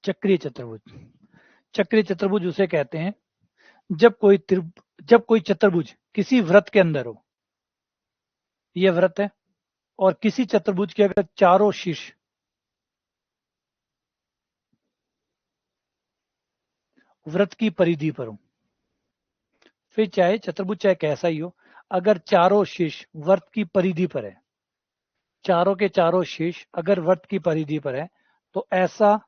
चक्रीय चतुर्भुज, चक्रीय चतुर्भुज उसे कहते हैं जब कोई जब कोई चतुर्भुज किसी वृत्त के अंदर हो, ये वृत्त है, और किसी चतुर्भुज के अगर चारों शीर्ष वृत्त की परिधि पर हो, फिर चाहे चतुर्भुज चाहे कैसा ही हो, अगर चारों शीर्ष वृत्त की परिधि पर है, चारों के चारों शीर्ष अगर वृत्त की परिधि पर है, तो ऐसा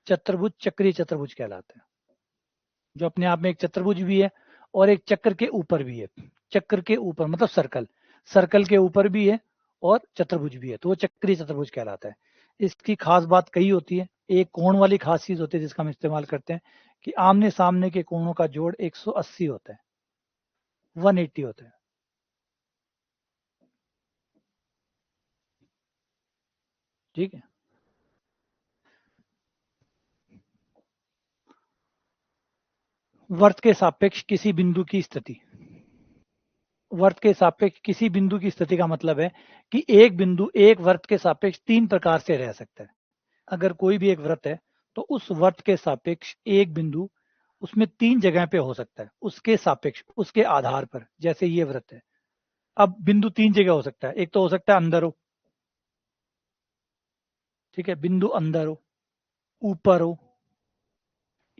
चतुर्भुज चक्रीय चतुर्भुज कहलाता है, जो अपने आप में एक चतुर्भुज भी है और एक चक्र के ऊपर भी है। चक्र के ऊपर मतलब सर्कल, सर्कल के ऊपर भी है और चतुर्भुज भी है, तो वो चक्रीय चतुर्भुज कहलाता है। इसकी खास बात कई होती है। एक कोण वाली खास चीज होती है जिसका हम इस्तेमाल करते हैं कि आमने सामने के कोणों का जोड़ 180 होता है, 180 होता है। ठीक है। वर्त के सापेक्ष किसी बिंदु की स्थिति, वर्त के सापेक्ष किसी बिंदु की स्थिति का मतलब है कि एक बिंदु एक वर्त के सापेक्ष तीन प्रकार से रह सकता है। अगर कोई भी एक वृत्त है तो उस वृत्त के सापेक्ष एक बिंदु उसमें तीन जगह पे हो सकता है, उसके सापेक्ष, उसके आधार पर। जैसे ये वृत्त है, अब बिंदु तीन जगह हो सकता है। एक तो हो सकता है अंदर हो, ठीक है, बिंदु अंदर हो, ऊपर हो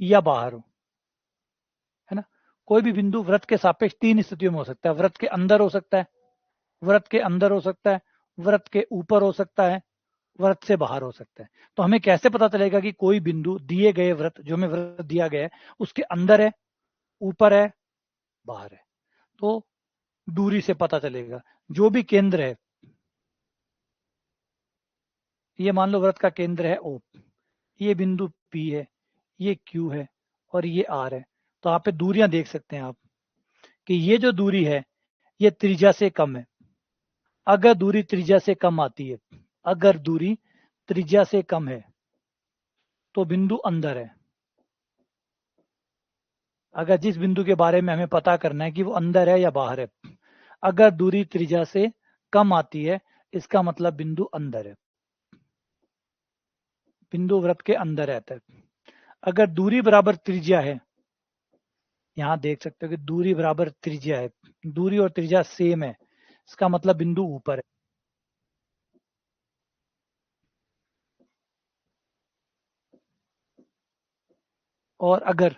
या बाहर हो, है ना। कोई भी बिंदु वृत्त के सापेक्ष तीन स्थितियों में हो सकता है। वृत्त के अंदर हो सकता है, वृत्त के अंदर हो सकता है, वृत्त के ऊपर हो सकता है, वृत्त से बाहर हो सकता है। तो हमें कैसे पता चलेगा कि कोई बिंदु दिए गए वृत्त, जो हमें वृत्त दिया गया है, उसके अंदर है, ऊपर है, बाहर है? तो दूरी से पता चलेगा। जो भी केंद्र है, ये मान लो वृत्त का केंद्र है O, ये बिंदु P है, ये Q है और ये R है। तो यहाँ पे दूरियां देख सकते हैं आप कि ये जो दूरी है ये त्रिज्या से कम है। अगर दूरी त्रिज्या से कम आती है, अगर दूरी त्रिज्या से कम है तो बिंदु अंदर है। अगर जिस बिंदु के बारे में हमें पता करना है कि वो अंदर है या बाहर है, अगर दूरी त्रिज्या से कम आती है, इसका मतलब बिंदु अंदर है, बिंदु वृत्त के अंदर रहता है। अगर दूरी बराबर त्रिज्या है, यहाँ देख सकते हो कि दूरी बराबर त्रिज्या है, दूरी और त्रिज्या सेम है, इसका मतलब बिंदु ऊपर है। और अगर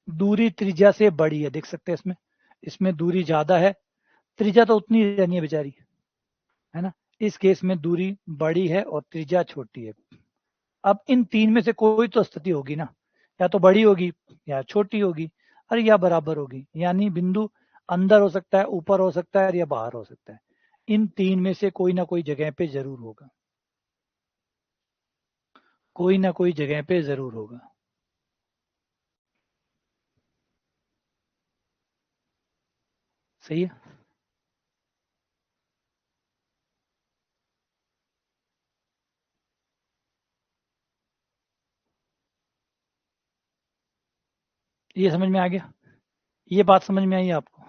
दूरी त्रिज्या से बड़ी है, देख सकते हैं इसमें, इसमें दूरी ज्यादा है, त्रिज्या तो उतनी ही रहनी है बेचारी, है ना। इस केस में दूरी बड़ी है और त्रिज्या छोटी है। अब इन तीन में से कोई तो स्थिति होगी ना, या तो बड़ी होगी या छोटी होगी, और या बराबर होगी। यानी बिंदु अंदर हो सकता है, ऊपर हो सकता है या बाहर हो सकता है। इन तीन में से कोई ना कोई जगह पे जरूर होगा, कोई ना कोई जगह पे जरूर होगा। सही है। ये समझ में आ गया, ये बात समझ में आई आपको?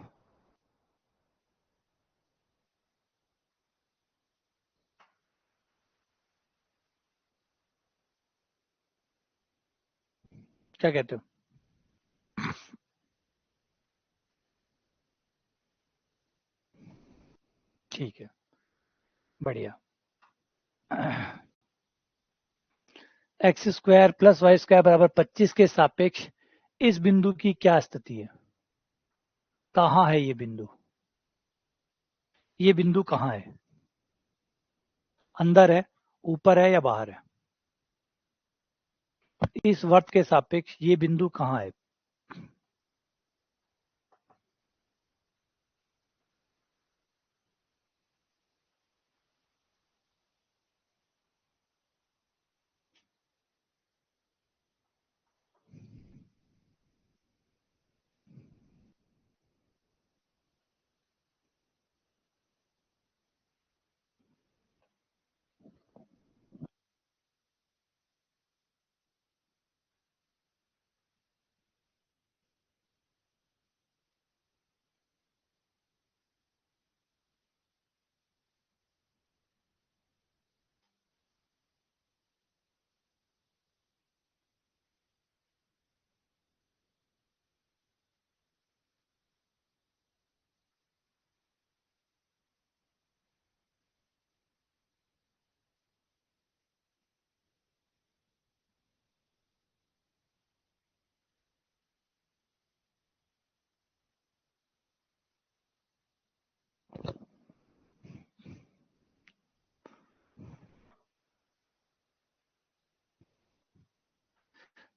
क्या कहते हो? ठीक है, बढ़िया। X square plus y square बराबर 25 के सापेक्ष इस बिंदु की क्या स्थिति है? कहाँ है ये बिंदु? ये बिंदु कहाँ है? अंदर है, ऊपर है या बाहर है? इस वर्त के सापेक्ष ये बिंदु कहाँ है?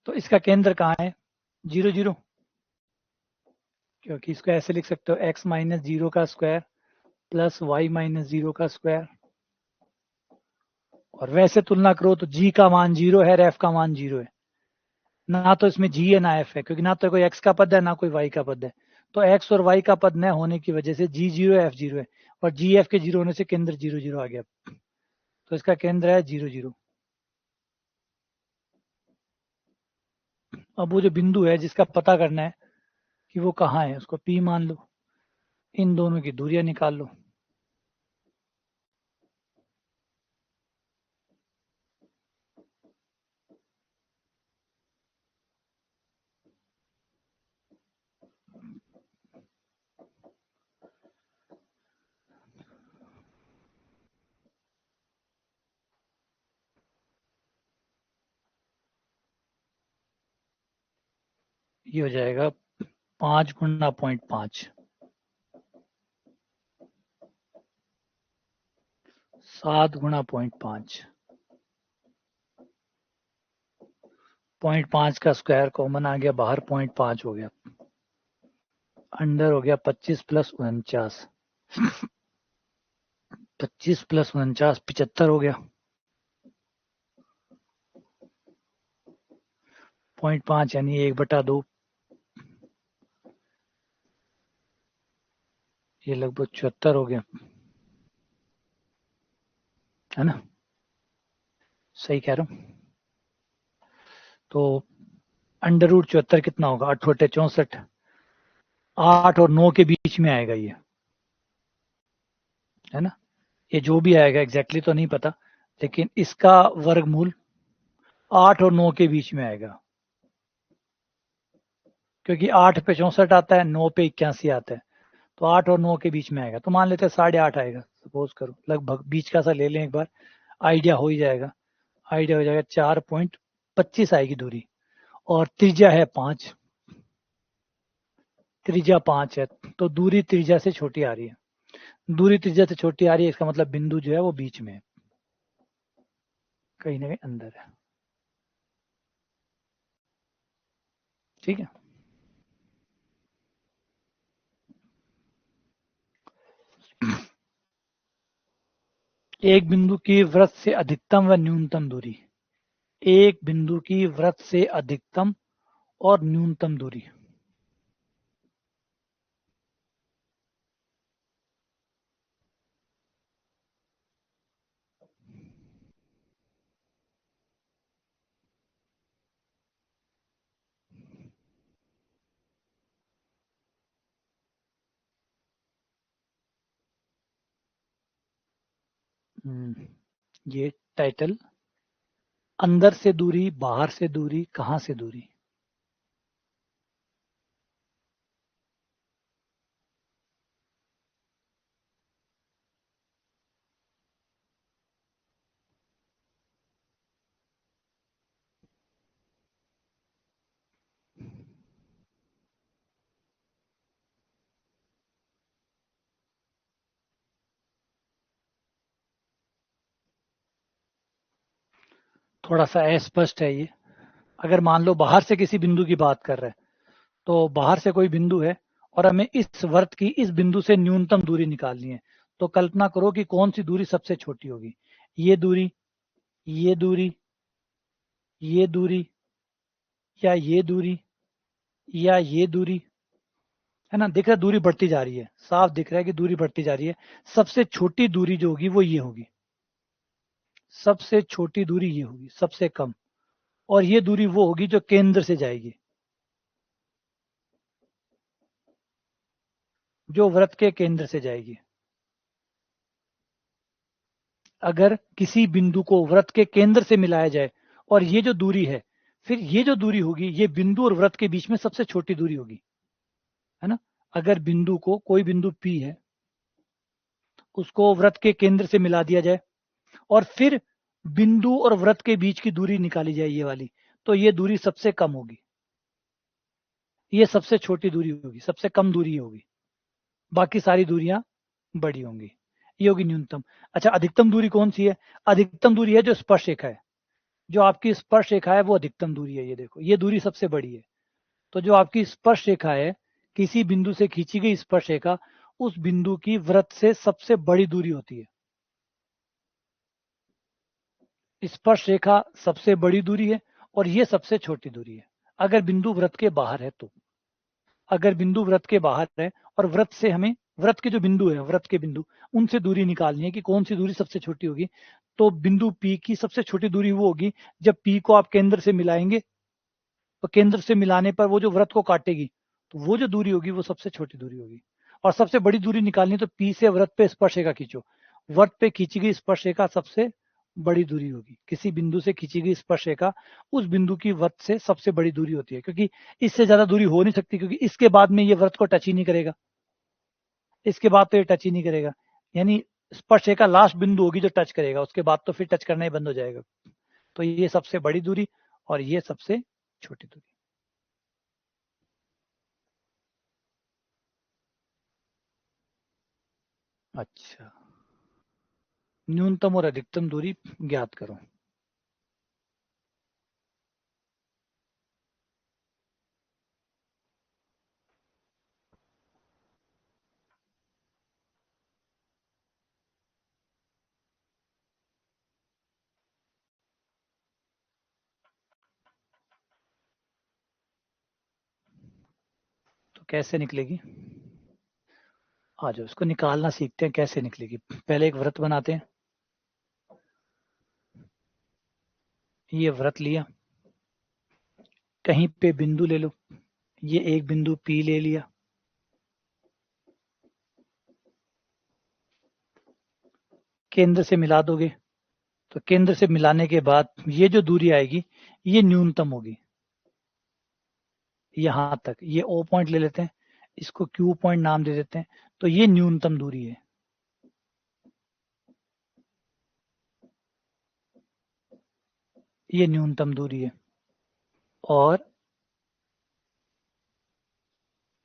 तो इसका केंद्र कहाँ है? 0 0, क्योंकि इसको ऐसे लिख सकते हो x माइनस 0 का स्क्वायर प्लस y माइनस 0 का स्क्वायर। और वैसे तुलना करो तो g का मान 0 है और f का मान 0 है। ना तो इसमें g है ना f है, क्योंकि ना तो कोई x का पद है ना कोई y का पद है। तो x और y का पद न होने की वजह से g 0 है, f 0 है, और g f के 0 होने से केंद्र 0 0 आ गया। तो इसका केंद्र है 0 0। अब वो जो बिंदु है जिसका पता करना है कि वो कहाँ है, उसको P मान लो, इन दोनों की दूरियां निकाल लो। ये हो जाएगा 5 गुना 0.5, 7 गुना 0.5, 0.5 का स्क्वायर कॉमन आ गया बाहर, 0.5 हो गया, अंडर हो गया 25 प्लस 49, 25 प्लस 49 75 हो गया। 0.5 यानी 1/2, ये लगभग 74 हो गया, है ना? सही कह रहा हूँ? तो अंडर रूट 74 कितना होगा? 8 बटे 64, 8 और 9 के बीच में आएगा ये, है ना? ये जो भी आएगा एग्जैक्टली तो नहीं पता, लेकिन इसका वर्गमूल 8 और 9 के बीच में आएगा, क्योंकि 8 पे 64 आता है, 9 पे 81 आता है, तो 8 और 9 के बीच में आएगा। तो मान लेते हैं 8.5 आएगा, सपोज करो, लगभग बीच का सा ले लें एक बार, आइडिया हो ही जाएगा। आइडिया हो जाएगा 4.25 आएगी दूरी, और त्रिज्या है 5, त्रिज्या 5 है, तो दूरी त्रिज्या से छोटी आ रही है। दूरी त्रिज्या से छोटी आ रही है, इसका मतलब बिंदु जो है वो बीच में है, कहीं ना कहीं अंदर है। ठीक है। एक बिंदु की वृत्त से अधिकतम व न्यूनतम दूरी, एक बिंदु की वृत्त से अधिकतम और न्यूनतम दूरी। ये टाइटल, अंदर से दूरी, बाहर से दूरी, कहां से दूरी। थोड़ा सा अस्पष्ट है ये। अगर मान लो बाहर से किसी बिंदु की बात कर रहे हैं, तो बाहर से कोई बिंदु है और हमें इस वृत्त की इस बिंदु से न्यूनतम दूरी निकालनी है, तो कल्पना करो कि कौन सी दूरी सबसे छोटी होगी। ये दूरी, ये दूरी, ये दूरी, या ये दूरी, या ये दूरी, है ना? दिख रहा है दूरी बढ़ती जा रही है, साफ दिख रहा है कि दूरी बढ़ती जा रही है। सबसे छोटी दूरी जो होगी वो ये होगी, सबसे छोटी दूरी ये होगी, सबसे कम। और ये दूरी वो होगी जो केंद्र से जाएगी, जो वृत्त के केंद्र से जाएगी। अगर किसी बिंदु को वृत्त के केंद्र से मिलाया जाए और ये जो दूरी है, फिर ये जो दूरी होगी ये बिंदु और वृत्त के बीच में सबसे छोटी दूरी होगी, है ना? अगर बिंदु को, कोई बिंदु P है, उसको वृत्त के केंद्र से मिला दिया जाए और फिर बिंदु और वृत्त के बीच की दूरी निकाली जाए, ये वाली, तो ये दूरी सबसे कम होगी, ये सबसे छोटी दूरी होगी, सबसे कम दूरी होगी, बाकी सारी दूरियां बड़ी होंगी। ये होगी न्यूनतम। अच्छा, अधिकतम दूरी कौन सी है? अधिकतम दूरी है जो स्पर्श रेखा है, जो आपकी स्पर्श रेखा है वो अधिकतम दूरी है। ये देखो, ये दूरी सबसे बड़ी है। तो जो आपकी स्पर्श रेखा है, किसी बिंदु से खींची गई स्पर्श रेखा, उस बिंदु की वृत्त से सबसे बड़ी दूरी होती है। स्पर्श रेखा सबसे बड़ी दूरी है और ये सबसे छोटी दूरी है, अगर बिंदु वृत्त के बाहर है तो। अगर बिंदु वृत्त के बाहर है और वृत्त से हमें, वृत्त के जो बिंदु है, वृत्त के बिंदु, उनसे दूरी निकालनी है कि कौन सी दूरी सबसे छोटी होगी। तो बिंदु P की सबसे छोटी दूरी वो होगी जब P को आप केंद्र से मिलाएंगे, तो केंद्र से मिलाने पर वो जो वृत्त को काटेगी, तो वो जो दूरी होगी वो सबसे छोटी दूरी होगी। और सबसे बड़ी दूरी निकालनी तो P से वृत्त पे स्पर्श रेखा खींचो, वृत्त पे खींची गई स्पर्श रेखा सबसे बड़ी दूरी होगी। किसी बिंदु से खींची गई स्पर्श रेखा उस बिंदु की वृत्त से सबसे बड़ी दूरी होती है, क्योंकि इससे ज्यादा दूरी हो नहीं सकती, क्योंकि इसके बाद में ये वृत्त को टच ही नहीं करेगा। इसके बाद तो ये टच ही नहीं करेगा, यानी स्पर्श रेखा लास्ट बिंदु होगी जो टच करेगा, उसके बाद तो फिर टच करना ही बंद हो जाएगा। तो ये सबसे बड़ी दूरी और ये सबसे छोटी दूरी। अच्छा, न्यूनतम और अधिकतम दूरी ज्ञात करो। तो कैसे निकलेगी? आ जाओ, इसको निकालना सीखते हैं कैसे निकलेगी। पहले एक वृत्त बनाते हैं। ये वृत्त लिया, कहीं पे बिंदु ले लो, ये एक बिंदु P ले लिया, केंद्र से मिला दोगे, तो केंद्र से मिलाने के बाद ये जो दूरी आएगी ये न्यूनतम होगी। यहां तक ये O पॉइंट ले लेते हैं, इसको Q पॉइंट नाम दे देते हैं, तो ये न्यूनतम दूरी है। ये न्यूनतम दूरी है। और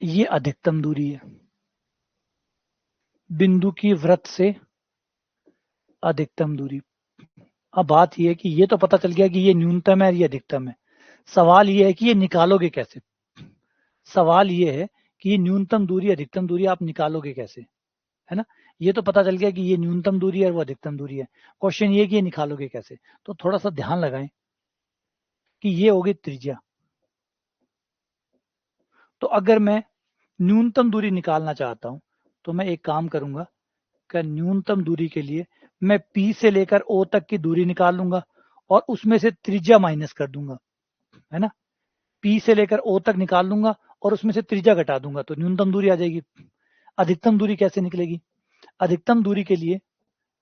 ये अधिकतम दूरी है, बिंदु की वृत्त से अधिकतम दूरी। अब बात यह है कि ये तो पता चल गया कि ये न्यूनतम है और ये अधिकतम है। सवाल ये है कि ये निकालोगे कैसे। सवाल ये है कि ये न्यूनतम दूरी अधिकतम दूरी आप निकालोगे कैसे, है ना। ये तो पता चल गया कि ये न्यूनतम दूरी है और वो अधिकतम दूरी है। क्वेश्चन ये कि ये निकालोगे कैसे। तो थोड़ा सा ध्यान लगाएं कि ये होगी त्रिज्या। तो अगर मैं न्यूनतम दूरी निकालना चाहता हूं तो मैं एक काम करूंगा कि न्यूनतम दूरी के लिए मैं P से लेकर O तक की दूरी निकाल लूंगा और उसमें से त्रिज्या माइनस कर दूंगा, है ना। P से लेकर O तक निकाल लूंगा और उसमें से त्रिज्या घटा दूंगा, तो न्यूनतम दूरी आ जाएगी। अधिकतम दूरी कैसे निकलेगी? अधिकतम दूरी के लिए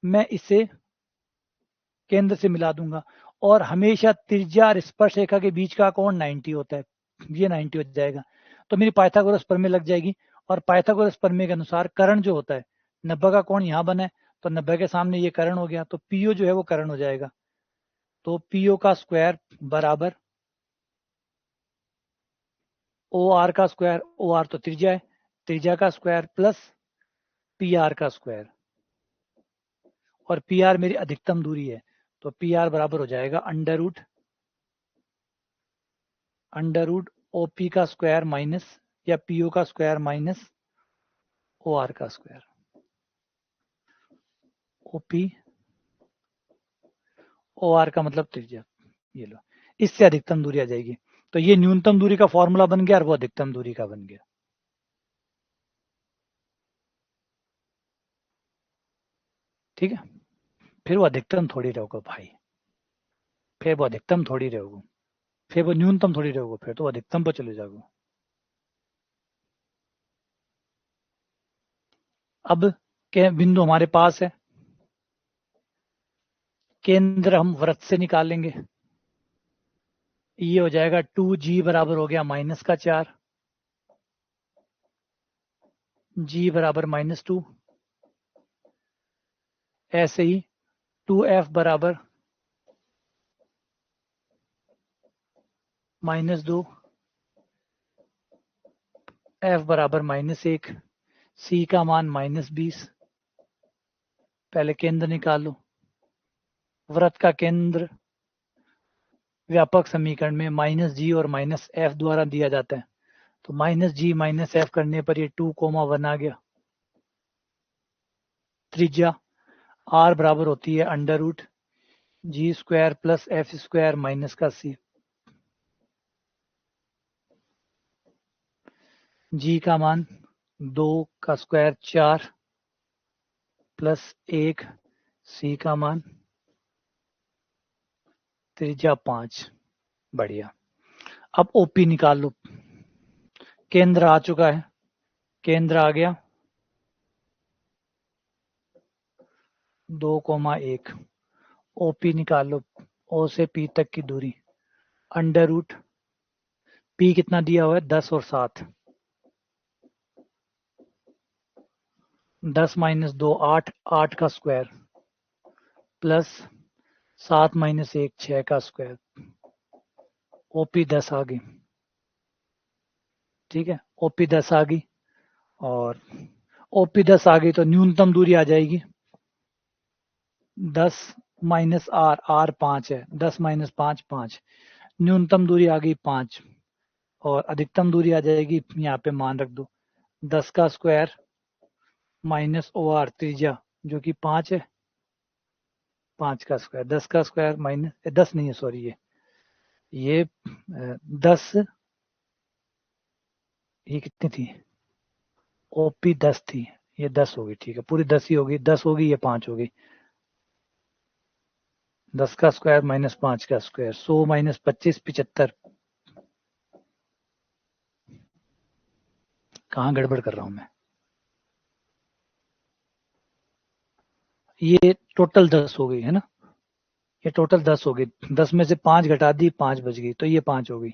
मैं इसे केंद्र से मिला दूंगा और हमेशा त्रिज्या और स्पर्श रेखा के बीच का कोण 90 होता है, ये 90 हो जाएगा। तो मेरी पाइथागोरस प्रमेय लग जाएगी। और पाइथागोरस प्रमेय के अनुसार कर्ण जो होता है, 90 का कोण यहाँ बना है, तो 90 के सामने ये कर्ण हो गया, तो पीओ जो है वो कर्ण हो जाएगा। तो पीओ का स्क्वायर बराबर ओ आर का स्क्वायर, ओ आर तो त्रिज्या है, त्रिज्या का स्क्वायर प्लस पी आर का स्क्वायर। और पी आर मेरी अधिकतम दूरी है, तो पी आर बराबर हो जाएगा अंडर रूट ओपी का स्क्वायर माइनस, या पीओ का स्क्वायर माइनस ओ आर का स्क्वायर। ओपी, ओ आर का मतलब त्रिज्या, ये लो। इससे अधिकतम दूरी आ जाएगी। तो ये न्यूनतम दूरी का फॉर्मूला बन गया और वो अधिकतम दूरी का बन गया। ठीक है। फिर वो अधिकतम थोड़ी रहोगे भाई, फिर वो अधिकतम थोड़ी रहोगे, फिर वो न्यूनतम थोड़ी रहोगे, फिर तो अधिकतम पर चले जाओगे। अब क्या बिंदु हमारे पास है, केंद्र हम वृत्त से निकालेंगे। ये हो जाएगा 2g बराबर हो गया -4, g बराबर -2। ऐसे ही 2f बराबर -2, f बराबर -1, c का मान -20। पहले केंद्र निकालो, वृत्त का केंद्र व्यापक समीकरण में माइनस जी और माइनस एफ द्वारा दिया जाता है। तो माइनस जी माइनस एफ करने पर ये 2,1 आ गया। त्रिज्या आर बराबर होती है under root G square plus F square minus का सी। जी का मान 2 का स्क्वायर 4 प्लस 1, सी का मान त्रिज्या 5। बढ़िया। अब ओपी निकाल लो। केंद्र आ चुका है, केंद्र आ गया 2,1। ओपी निकाल लो, ओ से पी तक की दूरी अंडर रूट पी कितना दिया हुआ है 10 और 7। 10 माइनस 2 8, 8 का स्क्वायर प्लस 7 माइनस 1 6 का स्क्वायर। ओपी 10 आ गई। ठीक है, ओपी 10 आ गई और ओपी 10 आ गई तो न्यूनतम दूरी आ जाएगी 10 माइनस आर, आर 5 है, 10 माइनस 5 5। न्यूनतम दूरी आ गई 5 और अधिकतम दूरी आ जाएगी, यहाँ पे मान रख दो 10 का स्क्वायर माइनस ओ आर त्रिज्या जो कि 5 है, 5 का स्क्वायर 10 का स्क्वायर माइनस 10 नहीं है सॉरी, ये 10, ये कितनी थी ओपी 10 थी, ये 10 होगी। ठीक है, पूरी 10 ही होगी, 10 होगी, ये 5 होगी। 10 का स्क्वायर माइनस 5 का स्क्वायर 100 माइनस 25 75। कहाँ गड़बड़ कर रहा हूं मैं? ये टोटल 10 हो गई है ना, ये टोटल 10 हो गई। 10 में से 5 घटा दी, 5 बच गई, तो ये 5 हो गई।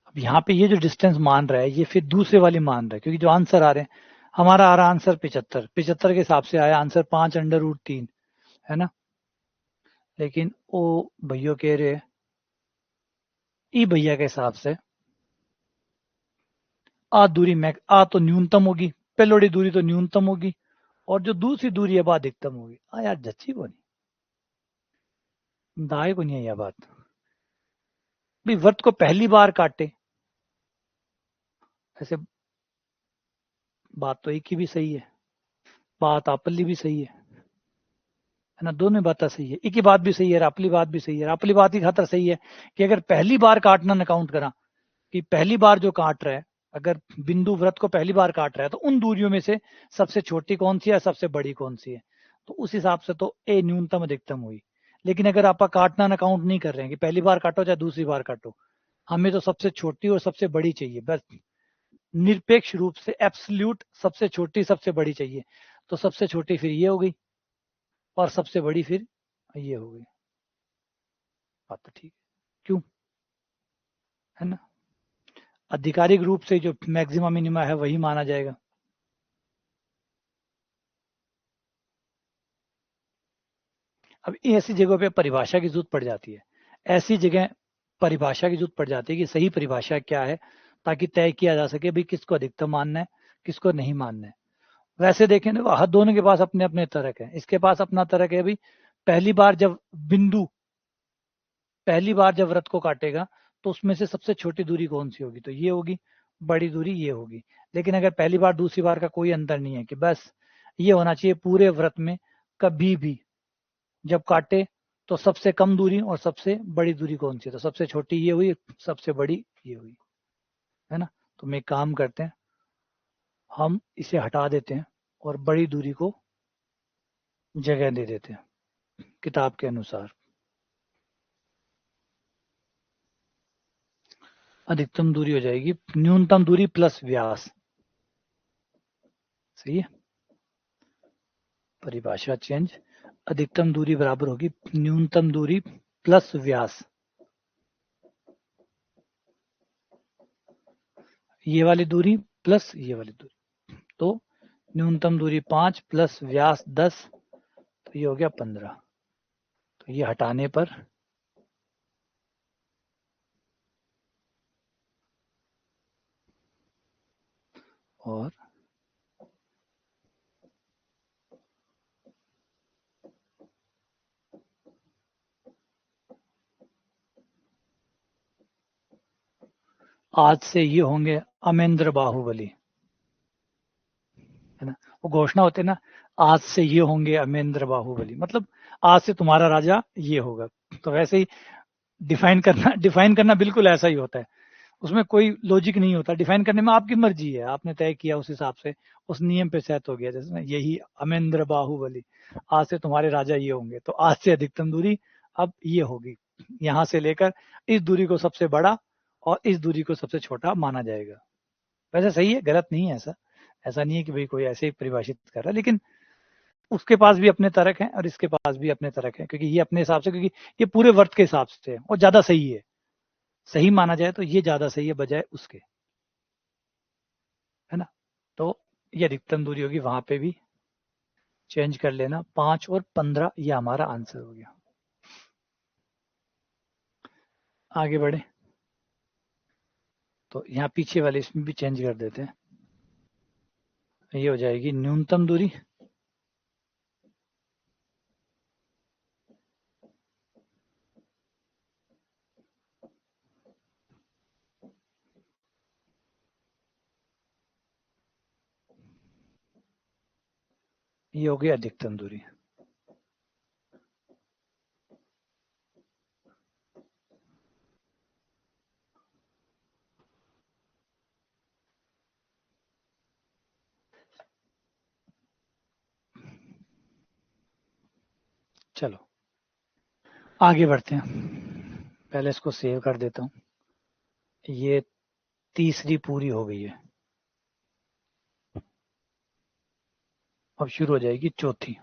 अब यहाँ पे ये जो डिस्टेंस मान रहा है ये फिर दूसरे वाली मान रहा है, क्योंकि जो आंसर आ रहे हैं, हमारा आ रहा आंसर 75, 75 के हिसाब से आया आंसर 5 अंडर रूट 3 है ना। लेकिन वो भैया कह रहे ई भैया के हिसाब से आ दूरी मैक आ तो न्यूनतम होगी, पहलोड़ी दूरी तो न्यूनतम होगी और जो दूसरी दूरी है वह अधिकतम होगी। यार जच्ची को नहीं, दाए को नहीं है यह बात। भाई वृत्त को पहली बार काटे, ऐसे बात तो एक ही भी सही है, बात आपली भी सही है ना, दोनों बातें सही है, एक ही बात भी सही है, अपनी बात भी सही है। अपनी बात की खातर सही है कि अगर पहली बार काटना न काउंट करा, कि पहली बार जो काट रहा है, अगर बिंदु वृत्त को पहली बार काट रहा है तो उन दूरियों में से सबसे छोटी कौन सी है, सबसे बड़ी कौन सी है, तो उस हिसाब से तो ए न्यूनतम अधिकतम हुई। लेकिन अगर आप काटना न काउंट नहीं कर रहे हैं कि पहली बार काटो चाहे दूसरी बार काटो, हमें तो सबसे छोटी और सबसे बड़ी चाहिए बस, निरपेक्ष रूप से एब्सोल्यूट सबसे छोटी सबसे बड़ी चाहिए। तो सबसे छोटी फिर ये हो गई और सबसे बड़ी फिर ये हो गई। बात तो ठीक है, क्यों, है ना। आधिकारिक रूप से जो मैक्सिमा मिनिमा है वही माना जाएगा। अब ऐसी जगहों पे परिभाषा की जरूरत पड़ जाती है, ऐसी जगह परिभाषा की जरूरत पड़ जाती है कि सही परिभाषा क्या है, ताकि तय किया जा सके भाई किसको अधिकतम मानना है किसको नहीं मानना है। वैसे देखें ना, हर दोनों के पास अपने अपने तर्क है, इसके पास अपना तर्क है भाई, पहली बार जब बिंदु पहली बार जब वृत्त को काटेगा तो उसमें से सबसे छोटी दूरी कौन सी होगी, तो ये होगी, बड़ी दूरी ये होगी। लेकिन अगर पहली बार दूसरी बार का कोई अंतर नहीं है कि बस ये होना चाहिए पूरे वृत्त में, कभी भी जब काटे तो सबसे कम दूरी और सबसे बड़ी दूरी कौन सी है, तो सबसे छोटी ये हुई, सबसे बड़ी ये हुई, है ना। तो हम एक काम करते हैं, हम इसे हटा देते हैं और बड़ी दूरी को जगह दे देते हैं किताब के अनुसार। अधिकतम दूरी हो जाएगी न्यूनतम दूरी प्लस व्यास। सही है, परिभाषा चेंज, अधिकतम दूरी बराबर होगी न्यूनतम दूरी प्लस व्यास। ये वाली दूरी प्लस ये वाली दूरी, तो न्यूनतम दूरी 5 प्लस व्यास 10, तो ये हो गया 15। तो ये हटाने पर और आज से ये होंगे अमेंद्र बाहुबली, है ना। वो घोषणा होते ना, आज से ये होंगे अमेंद्र बाहुबली, मतलब आज से तुम्हारा राजा ये होगा। तो वैसे ही डिफाइन करना बिल्कुल ऐसा ही होता है। उसमें कोई लॉजिक नहीं होता, डिफाइन करने में आपकी मर्जी है, आपने तय किया उस हिसाब से, उस नियम पे सेट हो गया। जैसे ना, यही अमेंद्र बाहुबली, आज से तुम्हारे राजा ये होंगे, तो आज से अधिकतम दूरी अब ये होगी, यहां से लेकर इस दूरी को सबसे बड़ा और इस दूरी को सबसे छोटा माना जाएगा। वैसे सही है, गलत नहीं है ऐसा। ऐसा नहीं है कि भाई कोई ऐसे ही परिभाषित कर रहा है, लेकिन उसके पास भी अपने तर्क हैं और इसके पास भी अपने तर्क हैं, क्योंकि ये अपने हिसाब से, क्योंकि ये पूरे वर्त के हिसाब से है और ज्यादा सही है। सही माना जाए तो ये ज्यादा सही है बजाय उसके, है ना। तो ये अधिकतम दूरी होगी, वहां पे भी चेंज कर लेना। 5 और 15 ये हमारा आंसर हो गया। आगे बढ़े तो यहाँ पीछे वाले इसमें भी चेंज कर देते हैं। ये हो जाएगी न्यूनतम दूरी, ये हो गई अधिकतम दूरी। चलो आगे बढ़ते हैं, पहले इसको सेव कर देता हूँ। ये तीसरी पूरी हो गई है, अब शुरू हो जाएगी चौथी।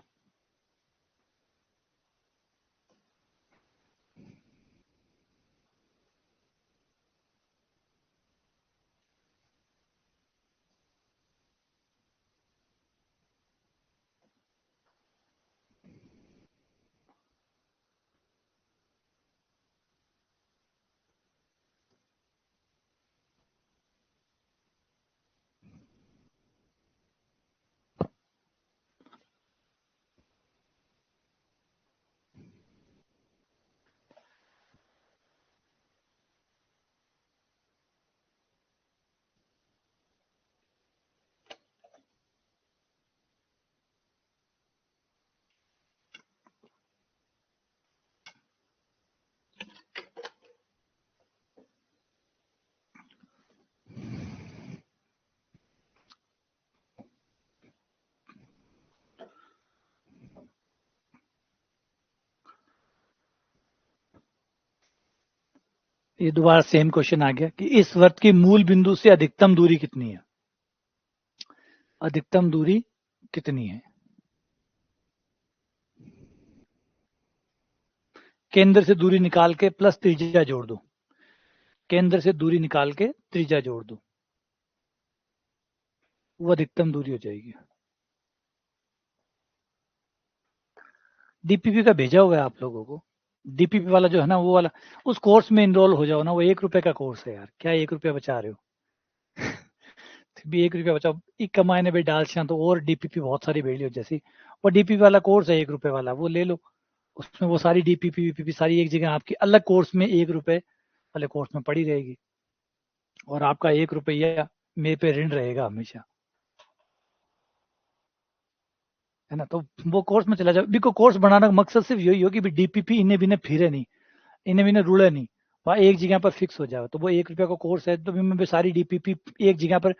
ये दोबारा सेम क्वेश्चन आ गया कि इस वृत्त की मूल बिंदु से अधिकतम दूरी कितनी है। अधिकतम दूरी कितनी है, केंद्र से दूरी निकाल के प्लस त्रिज्या जोड़ दो। केंद्र से दूरी निकाल के त्रिज्या जोड़ दो, वो अधिकतम दूरी हो जाएगी। डीपीपी का भेजा हुआ है आप लोगों को, डीपीपी वाला जो है ना, वो वाला उस कोर्स में इनरोल हो जाओ ना। वो 1 रुपए का कोर्स है यार, क्या 1 रुपया बचा रहे हो। फिर भी 1 रुपया बचाओ, एक कमाए ने भाई डाल तो, और डीपीपी बहुत सारी भेड़ी हो जैसी। और डीपीपी वाला कोर्स है 1 रुपए वाला, वो ले लो। उसमें वो सारी डीपीपी वीपीपी सारी एक जगह आपकी अलग कोर्स में 1 रुपए वाले कोर्स में पड़ी रहेगी, और आपका 1 रुपया मेरे पे ऋण रहेगा हमेशा, है ना। तो वो कोर्स में चला जाओ। बिको कोर्स बनाने का मकसद सिर्फ यही हो कि डीपीपी इन्हें बिने फिरे नहीं, इन्हें बिने रुड़े नहीं, वहाँ एक जगह पर फिक्स हो जाए। तो वो 1 रुपया का कोर्स है, तो मैं सारी डीपीपी एक जगह पर,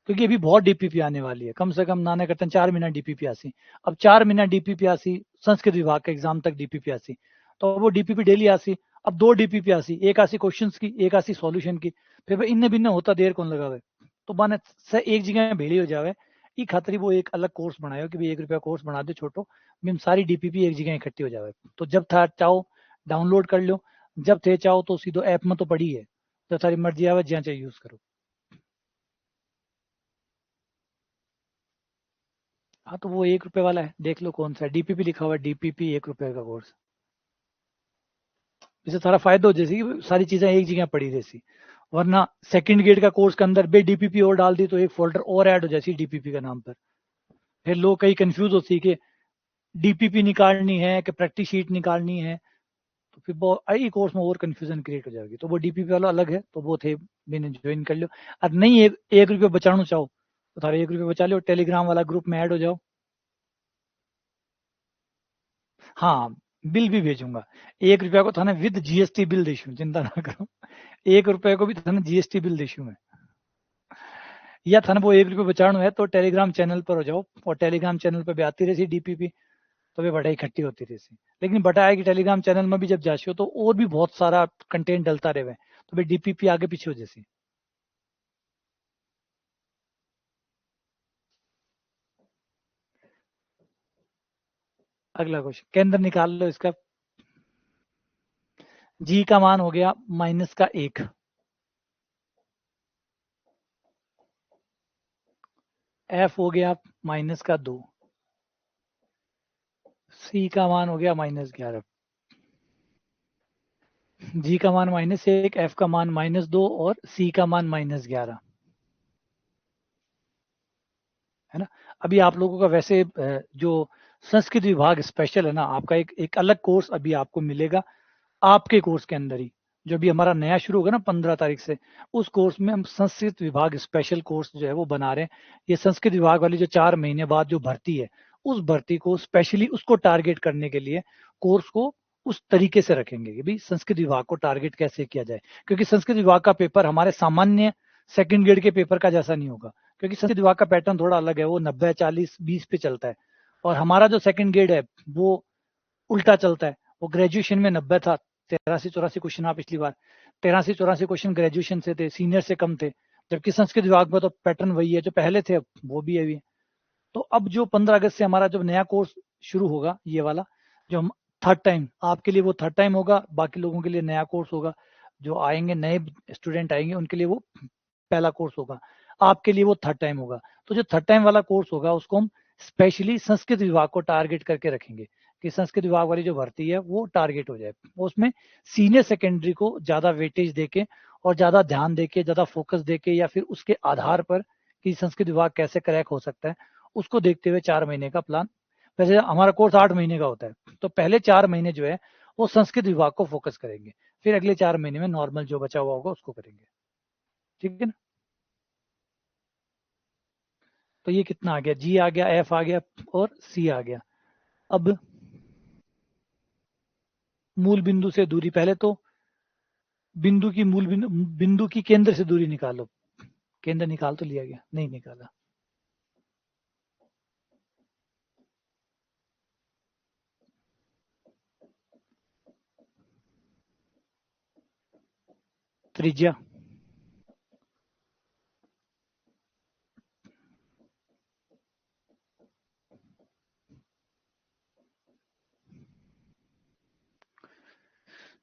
क्योंकि अभी बहुत डीपीपी आने वाली है, कम से कम नाने करते 4 महीना डीपीपी आसी। अब 4 महीना डीपीपी आसी, संस्कृत विभाग के एग्जाम तक डीपीपी आसी, तो वो डीपीपी डेली आसी। अब 2 डीपीपी आसी, एक आसी क्वेश्चन की, एक आसी सॉल्यूशन की। फिर इन्ने बिन्ने होता देर कौन लगावे, तो बने से एक जगह भेड़ी हो जावे। ई खातिर वो एक अलग कोर्स बनाया कि 1 रुपया कोर्स बना दे छोटो, मिम सारी डीपीपी एक जगह इकट्ठी हो जावे। तो जब था चाहो डाउनलोड कर लो, जब थे चाहो तो सीधो ऐप में तो पड़ी है, तो सारी मर्जी आवे जहाँ चाहिए यूज करो। हाँ तो वो 1 रुपए वाला है, देख लो कौन सा है, डीपीपी लिखा हुआ है, डीपीपी 1 रुपए का कोर्स। इससे सारा फायदा हो जैसे कि सारी चीजें एक जगह पड़ी रहती, वरना सेकंड गेट का कोर्स के अंदर बे डीपीपी और डाल दी तो एक फोल्डर और ऐड हो जाती डीपीपी का नाम पर। फिर लोग कई कंफ्यूज होती है कि डीपीपी निकालनी है कि प्रैक्टिस शीट निकालनी है, तो फिर वो आई कोर्स में और कंफ्यूजन क्रिएट हो जाएगी। तो वो डीपीपी वाला अलग है, तो वो थे मैंने ज्वाइन कर लियो। और नहीं एक रुपये बचाना चाहो तो थारे 1 रुपये बचा लो, टेलीग्राम वाला ग्रुप में ऐड हो जाओ। हाँ, बिल भी भेजूंगा। 1 रुपया को थाने विद जीएसटी बिल देशू, चिंता ना करो। 1 रुपये को भी थाने जीएसटी बिल देशू मैं। या थाने वो 1 रुपये बचाना है तो टेलीग्राम चैनल पर हो जाओ, और टेलीग्राम चैनल पर भी आती रही डीपीपी, तो वे बड़ा इकट्ठी होती रही। लेकिन बटा है कि टेलीग्राम चैनल में भी जब जाशो तो और भी बहुत सारा कंटेंट डलता रहे, तो वे डीपीपी आगे पीछे हो जैसी। अगला क्वेश्चन केंद्र निकाल लो इसका। जी का मान हो गया -1, एफ हो गया -2, सी का मान हो गया -11, जी का मान -1, एफ का मान -2 और सी का मान -11, है ना। अभी आप लोगों का वैसे जो संस्कृत विभाग स्पेशल है ना, आपका एक अलग कोर्स अभी आपको मिलेगा आपके कोर्स के अंदर ही, जो भी हमारा नया शुरू होगा ना 15 तारीख से, उस कोर्स में हम संस्कृत विभाग स्पेशल कोर्स जो है वो बना रहे हैं। ये संस्कृत विभाग वाली जो 4 महीने बाद जो भर्ती है, उस भर्ती को स्पेशली उसको टारगेट करने के लिए कोर्स को उस तरीके से रखेंगे कि भाई संस्कृत विभाग को टारगेट कैसे किया जाए। क्योंकि संस्कृत विभाग का पेपर हमारे सामान्य सेकंड ग्रेड के पेपर का जैसा नहीं होगा, क्योंकि संस्कृत विभाग का पैटर्न थोड़ा अलग है, वो 90-40-20 पे चलता है। और हमारा जो सेकंड ग्रेड है वो उल्टा चलता है। वो ग्रेजुएशन में 90 था, 83-84 क्वेश्चन, आप पिछली बार 83-84 क्वेश्चन ग्रेजुएशन से थे, सीनियर से कम थे। जबकि संस्कृत विभाग में तो पैटर्न वही है जो पहले थे, वो भी है। तो अब जो 15 अगस्त से हमारा जो नया कोर्स शुरू होगा, ये वाला जो हम थर्ड टाइम, आपके लिए वो थर्ड टाइम होगा, बाकी लोगों के लिए नया कोर्स होगा। जो आएंगे नए स्टूडेंट आएंगे उनके लिए वो पहला कोर्स होगा, आपके लिए वो थर्ड टाइम होगा। तो जो थर्ड टाइम वाला कोर्स होगा उसको हम स्पेशली संस्कृत विभाग को टारगेट करके रखेंगे कि संस्कृत विभाग वाली जो भर्ती है वो टारगेट हो जाए। उसमें सीनियर सेकेंडरी को ज्यादा वेटेज देके और ज्यादा ध्यान देके, ज्यादा फोकस देके, या फिर उसके आधार पर कि संस्कृत विभाग कैसे क्रैक हो सकता है, उसको देखते हुए 4 महीने का प्लान। वैसे हमारा कोर्स 8 महीने का होता है, तो पहले 4 महीने जो है वो संस्कृत विभाग को फोकस करेंगे, फिर अगले 4 महीने में नॉर्मल जो बचा हुआ होगा उसको करेंगे। ठीक है ना। तो ये कितना आ गया, जी आ गया, एफ आ गया और सी आ गया। अब मूल बिंदु से दूरी, पहले तो बिंदु की मूल बिंदु की केंद्र से दूरी निकालो। केंद्र निकाल तो लिया गया, नहीं निकाला। त्रिज्या,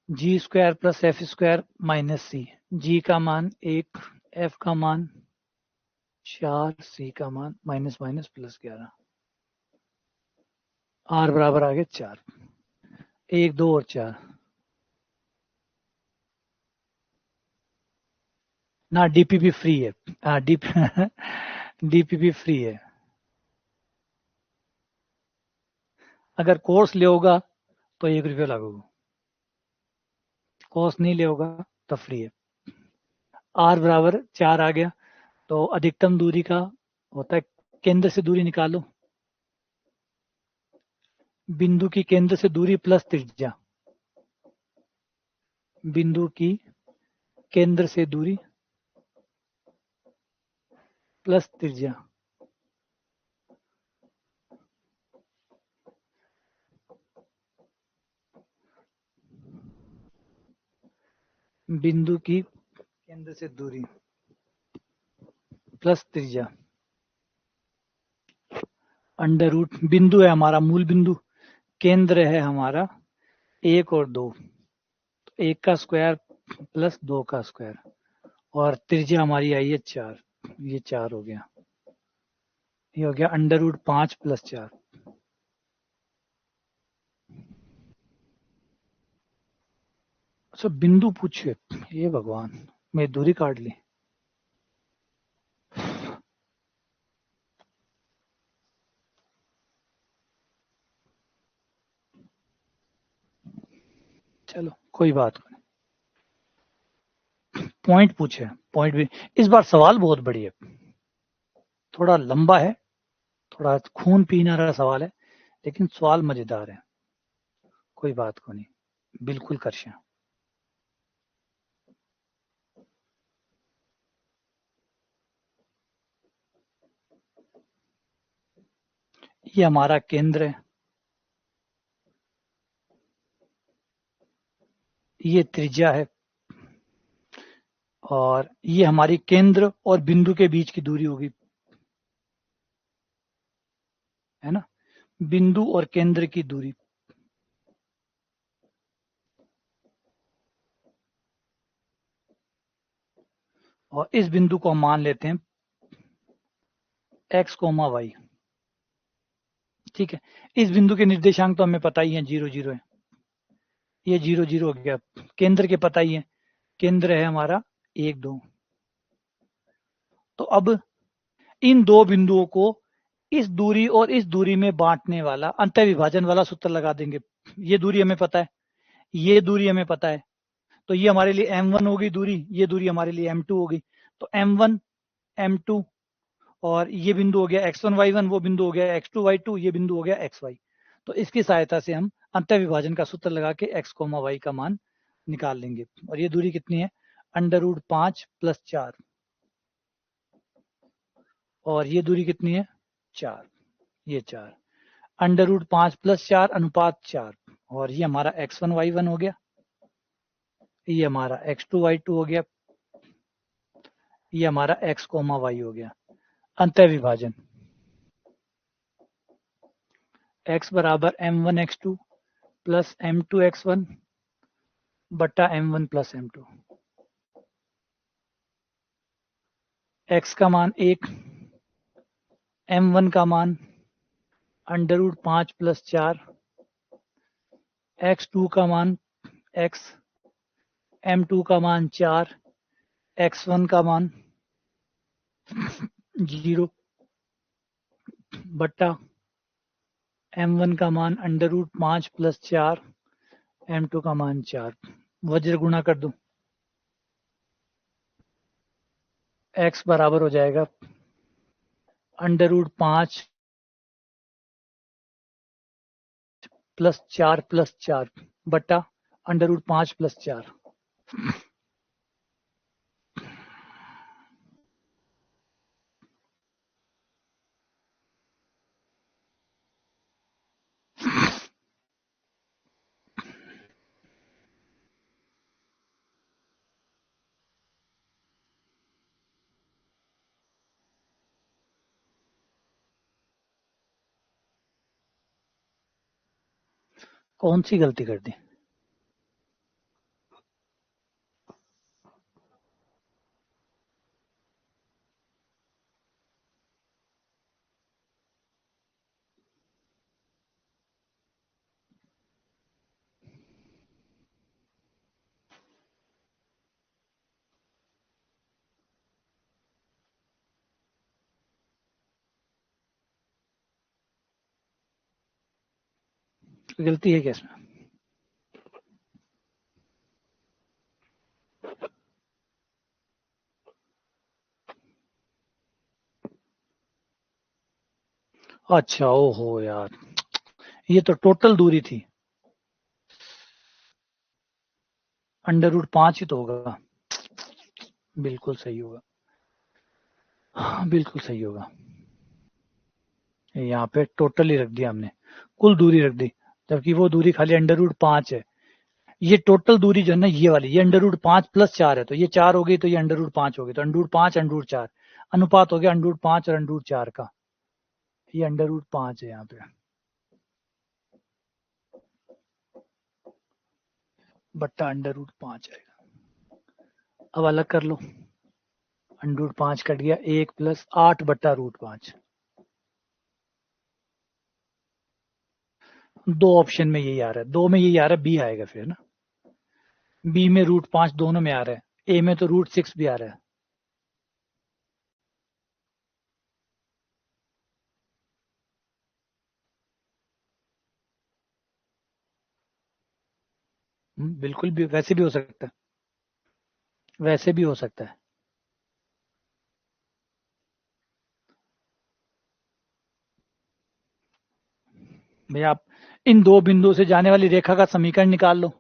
G square plus F square minus C. G का मान 1, एफ का मान 4, सी का मान माइनस माइनस प्लस 11, आर बराबर आ गया 4, 1, 2 और 4 ना। डीपीपी फ्री है। हाँ डीपीपी फ्री है। अगर कोर्स ले होगा तो 1 रुपया लगेगा, कोर्स नहीं ले होगा तो फ्री है। आर बराबर 4 आ गया, तो अधिकतम दूरी का होता है, केंद्र से दूरी निकालो, बिंदु की केंद्र से दूरी प्लस त्रिज्या, बिंदु की केंद्र से दूरी प्लस त्रिज्या। बिंदु की केंद्र से दूरी प्लस त्रिज्या, अंडर रूट, बिंदु है हमारा मूल बिंदु, केंद्र है हमारा 1 और 2, तो 1 का स्क्वायर प्लस 2 का स्क्वायर, और त्रिज्या हमारी आई है 4, ये 4 हो गया। ये हो गया अंडर रूट 5 + 4। अच्छा बिंदु पूछे, ये भगवान, मैं दूरी काट ली। चलो कोई बात नहीं। पॉइंट पूछे, पॉइंट भी इस बार सवाल बहुत बढ़िया, थोड़ा लंबा है, थोड़ा खून पीना रहा सवाल है, लेकिन सवाल मजेदार है। कोई बात को नहीं, बिल्कुल करशा। ये हमारा केंद्र है, ये त्रिज्या है, और ये हमारी केंद्र और बिंदु के बीच की दूरी होगी, है ना, बिंदु और केंद्र की दूरी। और इस बिंदु को हम मान लेते हैं x, y। ठीक है, इस बिंदु के निर्देशांक तो हमें पता ही है, 0 0 है, ये 0 0 हो गया। केंद्र के पता ही है, केंद्र है हमारा 1 2। तो अब इन दो बिंदुओं को इस दूरी और इस दूरी में बांटने वाला अंतः विभाजन वाला सूत्र लगा देंगे। ये दूरी हमें पता है, ये दूरी हमें पता है, तो ये हमारे लिए m1 होगी दूरी, ये दूरी हमारे लिए m2 होगी। तो m1 m2, और ये बिंदु हो गया x1 y1, वो बिंदु हो गया x2 y2, ये बिंदु हो गया xy। तो इसकी सहायता से हम अंतः विभाजन का सूत्र लगा के x, y का मान निकाल लेंगे। और ये दूरी कितनी है, √5 + 4, और ये दूरी कितनी है, 4, ये 4, √5 + 4 अनुपात 4, और ये हमारा x1 y1 हो गया, ये हमारा x2 y2 हो गया, ये हमारा x, y हो गया। अंतः विभाजन x बराबर m1 x2 + m2 x1 बट्टा m1 + m2। x का मान 1, m1 का मान √5 + 4, x2 का मान x, m2 का मान 4, x1 का मान 0 बट्टा m1 का मान √5 + 4, m2 का मान 4। वज्र गुणा कर दूं, x बराबर हो जाएगा √5 + 4 + 4 बट्टा √5 + 4। कौन सी गलती कर दी? गलती है क्या इसमें? अच्छा, ओहो यार, ये तो टोटल दूरी थी, √5 ही तो होगा। बिल्कुल सही होगा, हाँ, बिल्कुल सही होगा। यहाँ पे टोटल ही रख दिया हमने, कुल दूरी रख दी, जबकि वो दूरी खाली √5 है। ये टोटल दूरी जो है ना, ये वाली, ये √5 + 4 है, तो ये 4 हो गई, तो ये √5 हो गई, तो √5 √4 अनुपात हो गया √5 और √4 का। ये √5 है यहाँ पे, बट्टा √5 आएगा। अब अलग कर लो, √5 कट गया, 1 + 8 बट्टा √5। दो ऑप्शन में यही आ रहा है, दो में यही आ रहा है, बी आएगा फिर ना, बी में √5 दोनों में आ रहा है, ए में तो √6 भी आ रहा है। बिल्कुल भी वैसे भी हो सकता है, वैसे भी हो सकता है। भैया आप इन दो बिंदुओं से जाने वाली रेखा का समीकरण निकाल लो।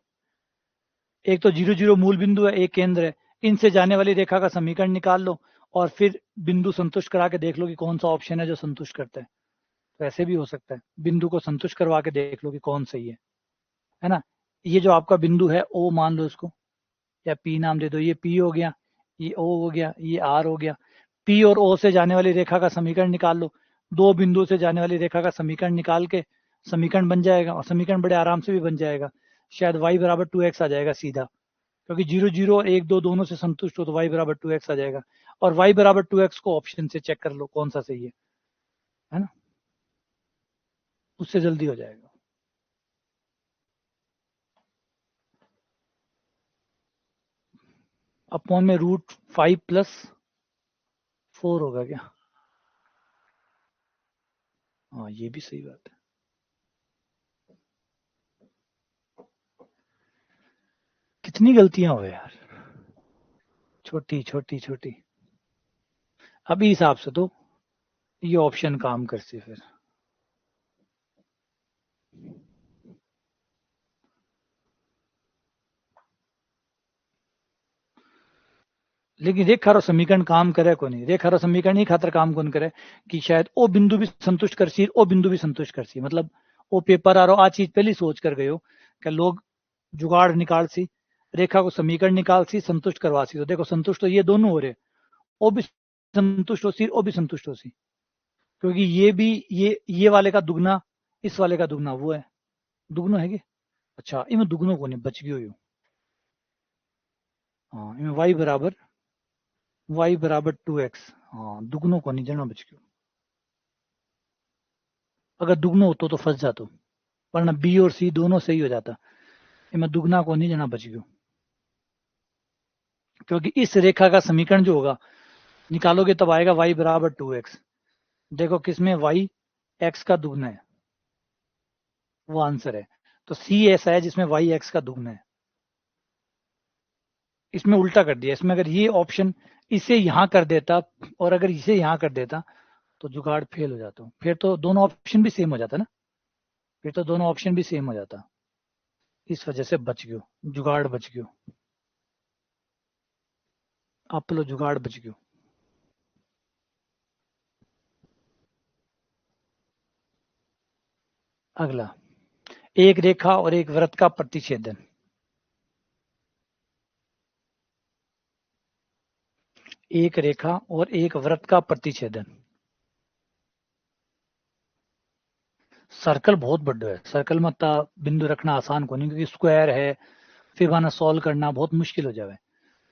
एक तो 0 0 मूल बिंदु है, एक केंद्र है। इनसे जाने वाली रेखा का समीकरण निकाल लो और फिर बिंदु संतुष्ट करा के देख लो कि कौन सा ऑप्शन है जो संतुष्ट करता है। तो ऐसे भी हो सकता है, बिंदु को संतुष्ट करवा के देख लो कि कौन सही है ना। ये जो आपका बिंदु है ओ मान लो इसको, या पी नाम दे दो, ये पी हो गया, ये ओ हो गया, ये आर हो गया। पी और ओ से जाने वाली रेखा का समीकरण निकाल लो। दो बिंदु से जाने वाली रेखा का समीकरण निकाल के समीकरण बन जाएगा, और समीकरण बड़े आराम से भी बन जाएगा। शायद y बराबर 2x आ जाएगा सीधा, क्योंकि 0 0 और 1 2 दोनों से संतुष्ट हो तो y बराबर 2x आ जाएगा। और y बराबर 2x को ऑप्शन से चेक कर लो कौन सा सही है ना, उससे जल्दी हो जाएगा। अपॉन में √5 + 4 होगा क्या? हाँ ये भी सही बात है। कितनी गलतियां हो यार, छोटी छोटी छोटी। अभी हिसाब से तो ये ऑप्शन काम करती है फिर। लेकिन रेखारो समीकरण काम करे को नहीं, रेखारो समीकरण ही खातर काम कौन करे कि शायद ओ बिंदु भी संतुष्ट कर सी, ओ बिंदु भी संतुष्ट कर सी, मतलब ओ पेपर आ रहा आ चीज पहले सोच कर गए हो कि लोग जुगाड़ निकाल सी, रेखा को समीकरण निकाल सी, संतुष्ट करवा सी। तो देखो संतुष्ट तो ये दोनों हो रहे, ओ भी संतुष्ट हो सी, ओ भी संतुष्ट हो सी, क्योंकि ये भी ये वाले का दुगना इस वाले का दुगना वो है, दुगनो है कि अच्छा इनमें दुगनों को नहीं बच गयो यो। हाँ इनमें y बराबर 2x, हाँ दुगनों को नहीं जना बच गयो। अगर दुगनो होतो तो फंस जातो, वरना बी और सी दोनों सही हो जाता। इनमें दुगना को नहीं जना बच गयो, क्योंकि इस रेखा का समीकरण जो होगा निकालोगे तब आएगा y बराबर 2x। देखो किसमें y x का दुगना है, वो आंसर है। तो सी ऐसा है जिसमें y x का दुगना है। इसमें उल्टा कर दिया, इसमें अगर ये ऑप्शन इसे यहां कर देता और अगर इसे यहां कर देता तो जुगाड़ फेल हो जाता, फिर तो दोनों ऑप्शन भी सेम हो जाता ना, फिर तो दोनों ऑप्शन भी सेम हो जाता। इस वजह से बच गयो, जुगाड़ बच गयो, आप लो जुगाड़ बच गयो। अगला, एक रेखा और एक वृत्त का प्रतिच्छेदन। एक रेखा और एक वृत्त का प्रतिच्छेदन। सर्कल बहुत बड़ा है, सर्कल में ता बिंदु रखना आसान को नहीं, क्योंकि स्क्वायर है, फिर वहां सॉल्व करना बहुत मुश्किल हो जाए।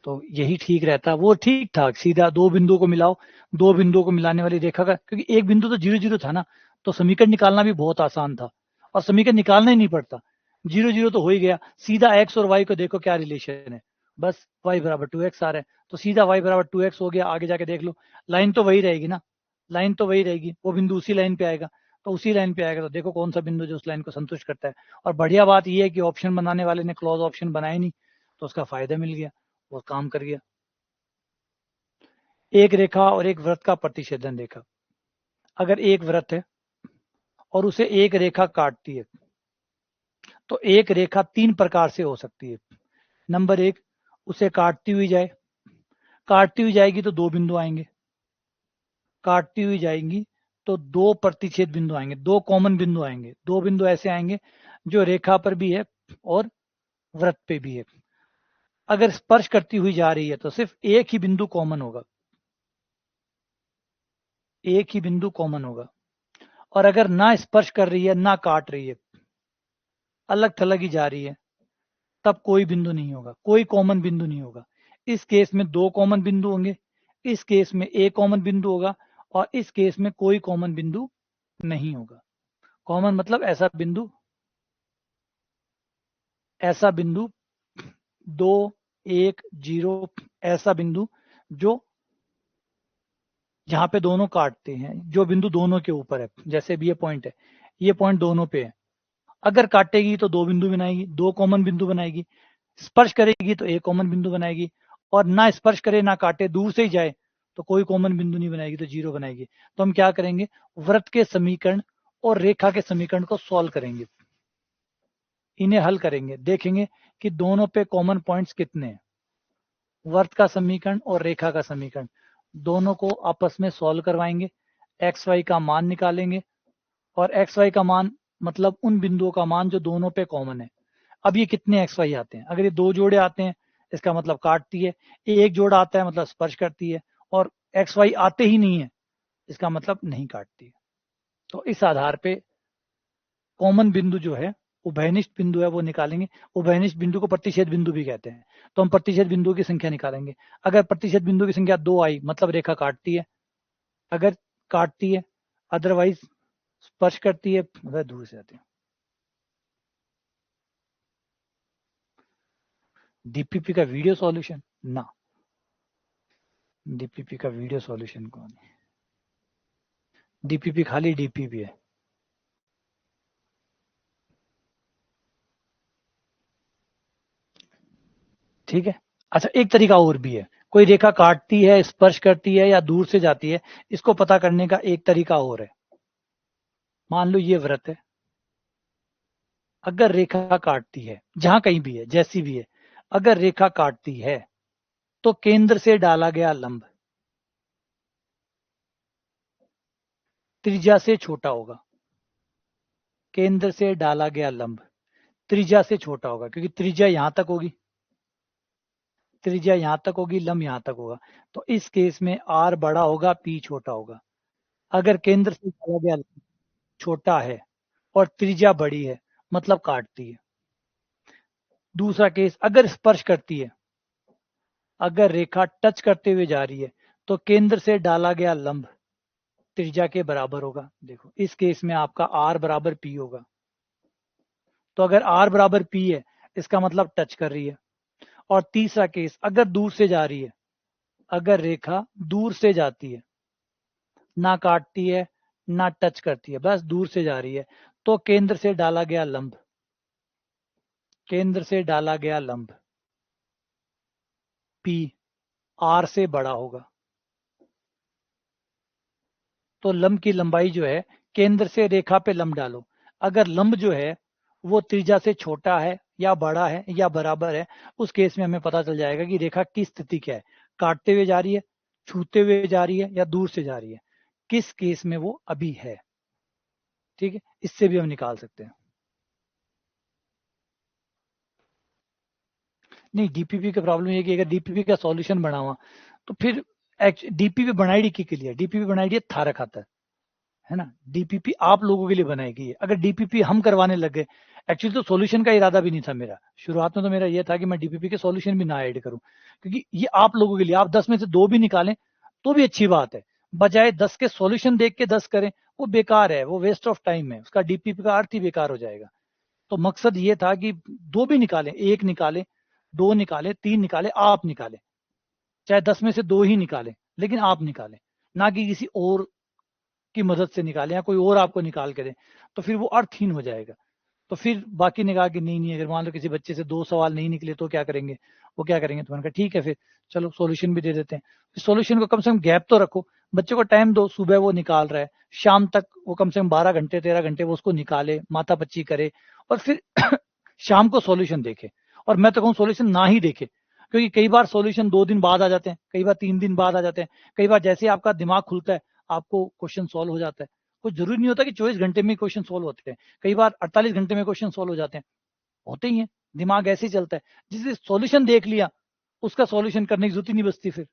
तो यही ठीक रहता, वो ठीक ठाक सीधा दो बिंदुओं को मिलाओ, दो बिंदुओं को मिलाने वाली रेखा का, क्योंकि एक बिंदु तो 0 0 था ना, तो समीकरण निकालना भी बहुत आसान था, और समीकरण निकालना ही नहीं पड़ता। 0 0 तो हो ही गया, सीधा एक्स और वाई को देखो क्या रिलेशन है, बस y बराबर 2x आ रहा है, तो सीधा y बराबर 2x हो गया। आगे जाके देख लो, लाइन तो वही रहेगी ना, लाइन तो वही रहेगी, वो बिंदु उसी लाइन पे आएगा, तो उसी लाइन पे आएगा। तो देखो कौन सा बिंदु जो उस लाइन को संतुष्ट करता है। और बढ़िया बात यह है कि ऑप्शन बनाने वाले ने क्लोज ऑप्शन बनाए नहीं, तो उसका फायदा मिल गया, वो काम कर गया। एक रेखा और एक वृत्त का प्रतिच्छेदन रेखा। अगर एक वृत्त है और उसे एक रेखा काटती है, तो एक रेखा तीन प्रकार से हो सकती है। नंबर एक, उसे काटती हुई जाए, काटती हुई जाएगी तो दो बिंदु आएंगे, काटती हुई जाएंगी तो दो प्रतिच्छेद बिंदु आएंगे, दो कॉमन बिंदु आएंगे। दो बिंदु ऐसे आएंगे जो रेखा पर भी है और वृत्त पे भी है। अगर स्पर्श करती हुई जा रही है तो सिर्फ एक ही बिंदु कॉमन होगा, एक ही बिंदु कॉमन होगा। और अगर ना स्पर्श कर रही है ना काट रही है, अलग थलग ही जा रही है, तब कोई बिंदु नहीं होगा, कोई कॉमन बिंदु नहीं होगा। इस केस में दो कॉमन बिंदु होंगे, इस केस में एक कॉमन बिंदु होगा, और इस केस में कोई कॉमन बिंदु नहीं होगा। कॉमन मतलब ऐसा बिंदु 2 1 0 ऐसा बिंदु जो जहां पे दोनों काटते हैं, जो बिंदु दोनों के ऊपर है, जैसे भी ये पॉइंट है, ये पॉइंट दोनों पे है, अगर काटेगी तो दो बिंदु बनाएगी, दो कॉमन बिंदु बनाएगी, स्पर्श करेगी तो एक कॉमन बिंदु बनाएगी, और ना स्पर्श करे ना काटे, दूर से ही जाए तो कोई कॉमन बिंदु नहीं बनाएगी, तो जीरो बनाएगी। तो हम क्या करेंगे, वृत्त के समीकरण और रेखा के समीकरण को सॉल्व करेंगे, इन्हें हल करेंगे, देखेंगे कि दोनों पे कॉमन पॉइंट्स कितने हैं। वृत्त का समीकरण और रेखा का समीकरण दोनों को आपस में सॉल्व करवाएंगे, एक्स वाई का मान निकालेंगे, और एक्स वाई का मान मतलब उन बिंदुओं का मान जो दोनों पे कॉमन है। अब ये कितने एक्स वाई आते हैं, अगर ये दो जोड़े आते हैं इसका मतलब काटती है, एक जोड़ा आता है मतलब स्पर्श करती है, और एक्स वाई आते ही नहीं है इसका मतलब नहीं काटती है। तो इस आधार पे कॉमन बिंदु जो है, उभयनिष्ठ बिंदु है, वो निकालेंगे। उभयनिष्ठ बिंदु को प्रतिच्छेद बिंदु भी कहते हैं। तो हम प्रतिच्छेद बिंदु की संख्या निकालेंगे। अगर प्रतिच्छेद बिंदु की संख्या 2 आई मतलब रेखा काटती है, अगर काटती है, अदरवाइज स्पर्श करती है, वह दूर से आती है। डीपीपी का वीडियो सॉल्यूशन ना, डीपीपी का वीडियो सॉल्यूशन कौन है, डीपीपी खाली डीपीपी है। ठीक है। अच्छा, एक तरीका और भी है, कोई रेखा काटती है, स्पर्श करती है या दूर से जाती है, इसको पता करने का एक तरीका और है। मान लो ये वृत्त है, अगर रेखा काटती है, जहां कहीं भी है, जैसी भी है, अगर रेखा काटती है तो केंद्र से डाला गया लंब त्रिज्या से छोटा होगा। केंद्र से डाला गया लंब त्रिज्या से छोटा होगा, क्योंकि त्रिज्या यहां तक होगी, त्रिज्या यहां तक होगी, लंब यहां तक होगा। तो इस केस में आर बड़ा होगा, पी छोटा होगा। अगर केंद्र से डाला गया लंब छोटा है और त्रिज्या बड़ी है मतलब काटती है। दूसरा केस, अगर स्पर्श करती है, अगर रेखा टच करते हुए जा रही है तो केंद्र से डाला गया लंब त्रिज्या के बराबर होगा। देखो इस केस में आपका आर बराबर पी होगा। तो अगर आर बराबर पी है इसका मतलब टच कर रही है। और तीसरा केस, अगर दूर से जा रही है, अगर रेखा दूर से जाती है, ना काटती है ना टच करती है, बस दूर से जा रही है, तो केंद्र से डाला गया लंब, केंद्र से डाला गया लंब पी आर से बड़ा होगा। तो लंब की लंबाई जो है, केंद्र से रेखा पे लंब डालो, अगर लंब जो है वो त्रिज्या से छोटा है या बड़ा है या बराबर है, उस केस में हमें पता चल जाएगा कि रेखा की स्थिति क्या है, काटते हुए जा रही है, छूते हुए जा रही है या दूर से जा रही है, किस केस में वो अभी है। ठीक है, इससे भी हम निकाल सकते हैं। नहीं, डीपीपी का प्रॉब्लम ये कि अगर डीपीपी का सॉल्यूशन बना हुआ तो फिर डीपीपी बनाई के लिए, डीपीपी बनाई थारक आता है ना, डीपीपी आप लोगों के लिए बनाई गई है। अगर डीपीपी हम करवाने लग गए, एक्चुअली तो सॉल्यूशन का इरादा भी नहीं था मेरा, शुरुआत में तो मेरा ये था कि मैं डीपीपी के सॉल्यूशन भी ना ऐड करूं, क्योंकि ये आप लोगों के लिए, आप 10 में से 2 भी निकालें तो भी अच्छी बात है, बजाय 10 के सॉल्यूशन देख के 10 करें, वो बेकार है, वो वेस्ट ऑफ टाइम है, उसका डीपीपी का अर्थ ही बेकार हो जाएगा। तो मकसद ये था कि 2 भी निकालें, 1 निकाले, 2 निकाले, 3 निकाले, आप निकाले, चाहे 10 में से 2 ही निकालें, लेकिन आप निकालें, ना कि किसी और की मदद से निकालें या कोई और आपको निकाल के दे, तो फिर वो अर्थहीन हो जाएगा। तो फिर बाकी ने कहा कि नहीं नहीं, अगर मान लो किसी बच्चे से 2 सवाल नहीं निकले तो क्या करेंगे, वो क्या करेंगे, तो मैंने कहा ठीक है, फिर चलो सॉल्यूशन भी दे देते हैं। सॉल्यूशन को कम से कम गैप तो रखो, बच्चे को टाइम दो, सुबह वो निकाल रहा है, शाम तक वो कम से कम 12 घंटे 13 घंटे वो उसको निकाले, माथा पच्ची करे, और फिर शाम को सॉल्यूशन देखे। और मैं तो कहूँ सॉल्यूशन ना ही देखे, क्योंकि कई बार सॉल्यूशन 2 दिन बाद आ जाते हैं, कई बार 3 दिन बाद आ जाते हैं, कई बार जैसे आपका दिमाग खुलता है आपको क्वेश्चन सॉल्व हो जाता है। कुछ जरूरी नहीं होता कि 24 घंटे में क्वेश्चन सॉल्व होते हैं, कई बार 48 घंटे में क्वेश्चन सॉल्व हो जाते हैं, होते ही हैं, दिमाग ऐसे ही चलता है। जिसने सॉल्यूशन देख लिया उसका सॉल्यूशन करने की जरूरत ही नहीं बचती फिर।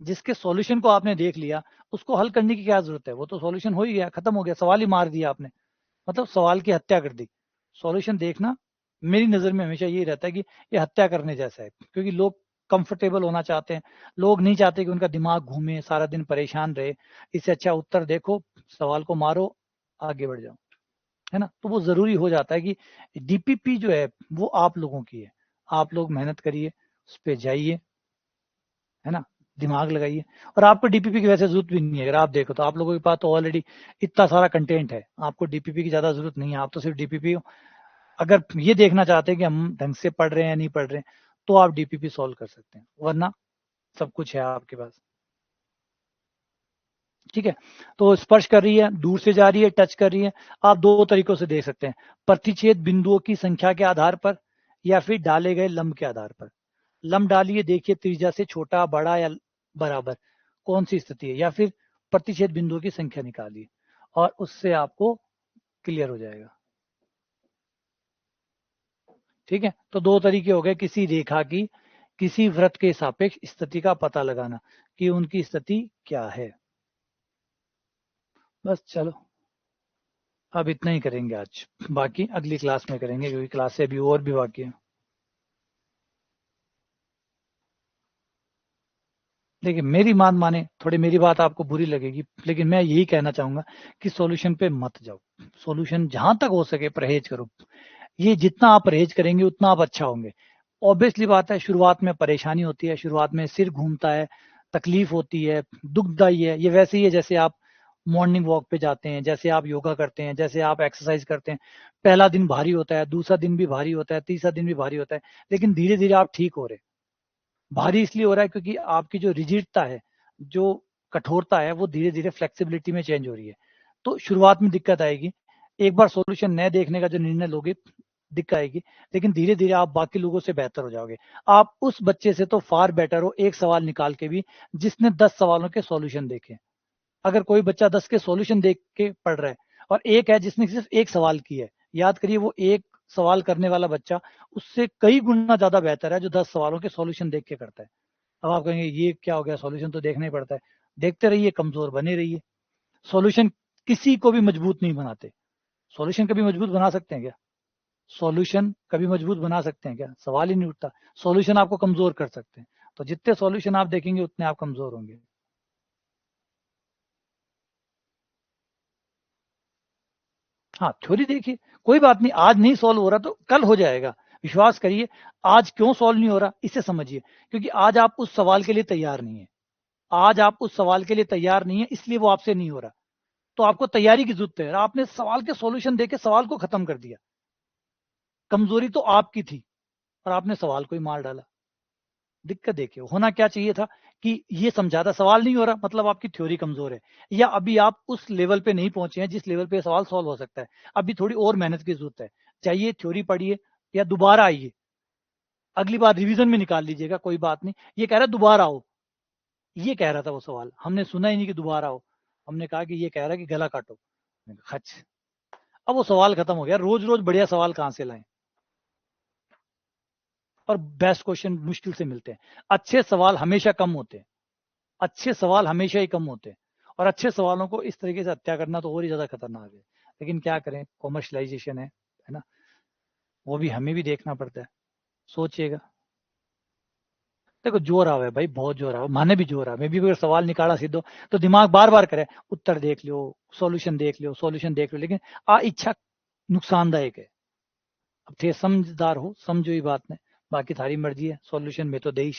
जिसके सॉल्यूशन को आपने देख लिया उसको हल करने की क्या जरूरत है, वो तो सॉल्यूशन हो ही गया, खत्म हो गया, सवाल ही मार दिया आपने, मतलब सवाल की हत्या कर दी। सॉल्यूशन देखना मेरी नजर में हमेशा यही रहता है कि ये हत्या करने जैसा है, क्योंकि लोग कंफर्टेबल होना चाहते हैं, लोग नहीं चाहते कि उनका दिमाग घूमे, सारा दिन परेशान रहे। इससे अच्छा उत्तर देखो, सवाल को मारो, आगे बढ़ जाओ, है ना। तो वो जरूरी हो जाता है कि डीपीपी जो है वो आप लोगों की है, आप लोग मेहनत करिए, उस पर जाइए, है ना, दिमाग लगाइए। और आपको डीपीपी की वैसे जरूरत भी नहीं है, अगर आप देखो तो आप लोगों के पास तो ऑलरेडी इतना सारा कंटेंट है, आपको डीपीपी की ज्यादा जरूरत नहीं है। आप तो सिर्फ डीपीपी, अगर ये देखना चाहते हैं कि हम ढंग से पढ़ रहे हैं या नहीं पढ़ रहे हैं, तो आप डीपीपी सॉल्व कर सकते हैं, वरना सब कुछ है आपके पास। ठीक है, तो स्पर्श कर रही है, दूर से जा रही है, टच कर रही है, आप दो तरीकों से देख सकते हैं, प्रतिच्छेद बिंदुओं की संख्या के आधार पर या फिर डाले गए लंब के आधार पर। लंब डालिए, देखिए त्रिज्या से छोटा, बड़ा या बराबर कौन सी स्थिति है, या फिर प्रतिच्छेद बिंदुओं की संख्या निकालिए और उससे आपको क्लियर हो जाएगा। ठीक है, तो दो तरीके हो गए, किसी रेखा की, किसी वृत्त के सापेक्ष स्थिति का पता लगाना कि उनकी स्थिति क्या है। बस चलो, अब इतना ही करेंगे आज, बाकी अगली क्लास में करेंगे क्योंकि क्लास से अभी और भी बाकी है। देखिए मेरी मान माने, थोड़ी मेरी बात आपको बुरी लगेगी, लेकिन मैं यही कहना चाहूंगा कि सॉल्यूशन पे मत जाओ, सॉल्यूशन जहां तक हो सके परहेज करो। ये जितना आप परहेज करेंगे उतना आप अच्छा होंगे। ऑब्वियसली बात है, शुरुआत में परेशानी होती है, शुरुआत में सिर घूमता है, तकलीफ होती है, दुखदाई है। ये वैसे ही है जैसे आप मॉर्निंग वॉक पे जाते हैं, जैसे आप योगा करते हैं, जैसे आप एक्सरसाइज करते हैं। पहला दिन भारी होता है, दूसरा दिन भी भारी होता है, तीसरा दिन भी भारी होता है, लेकिन धीरे धीरे आप ठीक हो रहे। भारी इसलिए हो रहा है क्योंकि आपकी जो रिजिडता है, जो कठोरता है, वो धीरे धीरे फ्लेक्सिबिलिटी में चेंज हो रही है। तो शुरुआत में दिक्कत आएगी, एक बार सॉल्यूशन न देखने का जो निर्णय लोगे, दिक्कत आएगी, लेकिन धीरे धीरे आप बाकी लोगों से बेहतर हो जाओगे। आप उस बच्चे से तो फार बेटर हो एक सवाल निकाल के भी जिसने 10 सवालों के सॉल्यूशन देखे। अगर कोई बच्चा 10 के सॉल्यूशन देख के पढ़ रहा है और एक है जिसने सिर्फ एक सवाल की है, याद करिए वो एक सवाल करने वाला बच्चा उससे कई गुना ज्यादा बेहतर है जो 10 सवालों के सॉल्यूशन देख के करता है। अब आप कहेंगे ये क्या हो गया, सॉल्यूशन तो देखना ही पड़ता है। देखते रहिए, कमजोर बने रहिए। सॉल्यूशन किसी को भी मजबूत नहीं बनाते। सॉल्यूशन कभी मजबूत बना सकते हैं क्या? सॉल्यूशन कभी मजबूत बना सकते हैं क्या? सवाल ही नहीं उठता। सॉल्यूशन आपको कमजोर कर सकते हैं। तो जितने सॉल्यूशन आप देखेंगे उतने आप कमजोर होंगे। हाँ, थ्योरी देखिए, कोई बात नहीं, आज नहीं सॉल्व हो रहा तो कल हो जाएगा, विश्वास करिए। आज क्यों सॉल्व नहीं हो रहा इसे समझिए, क्योंकि आज आप उस सवाल के लिए तैयार नहीं है। आज आप उस सवाल के लिए तैयार नहीं है, इसलिए वो आपसे नहीं हो रहा। तो आपको तैयारी की जरूरत है। आपने सवाल के सॉल्यूशन देके सवाल को खत्म कर दिया। कमजोरी तो आपकी थी और आपने सवाल को ही मार डाला। दिक्कत देखिए, होना क्या चाहिए था कि ये समझा था सवाल नहीं हो रहा मतलब आपकी थ्योरी कमजोर है, या अभी आप उस लेवल पे नहीं पहुंचे हैं जिस लेवल पे सवाल सॉल्व हो सकता है। अभी थोड़ी और मेहनत की जरूरत है। चाहिए थ्योरी पढ़िए या दोबारा आइए, अगली बार रिवीजन में निकाल लीजिएगा, कोई बात नहीं। ये कह रहा है दोबारा आओ, ये कह रहा था वो सवाल, हमने सुना ही नहीं कि दोबारा आओ। हमने कहा कि ये कह रहा है कि गला काटो। खच, अब वो सवाल खत्म हो गया। रोज रोज बढ़िया सवाल कहां से लाएं? और बेस्ट क्वेश्चन मुश्किल से मिलते हैं। अच्छे सवाल हमेशा कम होते हैं, अच्छे सवाल हमेशा ही कम होते हैं। और अच्छे सवालों को इस तरीके से हत्या करना तो और ही ज्यादा खतरनाक है। लेकिन क्या करें, कॉमर्शलाइजेशन है ना, वो भी हमें भी देखना पड़ता है। सोचिएगा, देखो जोर आवे है भाई, बहुत जोर आवे, माने भी जोर आवे, मैं भी अगर सवाल निकाला सीधो तो दिमाग बार बार करे उत्तर देख लो, सॉल्यूशन देख लो, सॉल्यूशन देख लो, लेकिन आ इच्छा नुकसानदायक है। अब थे समझदार हो, समझो ये बात ने, बाकी थारी मर्जी है, सॉल्यूशन में तो दे ही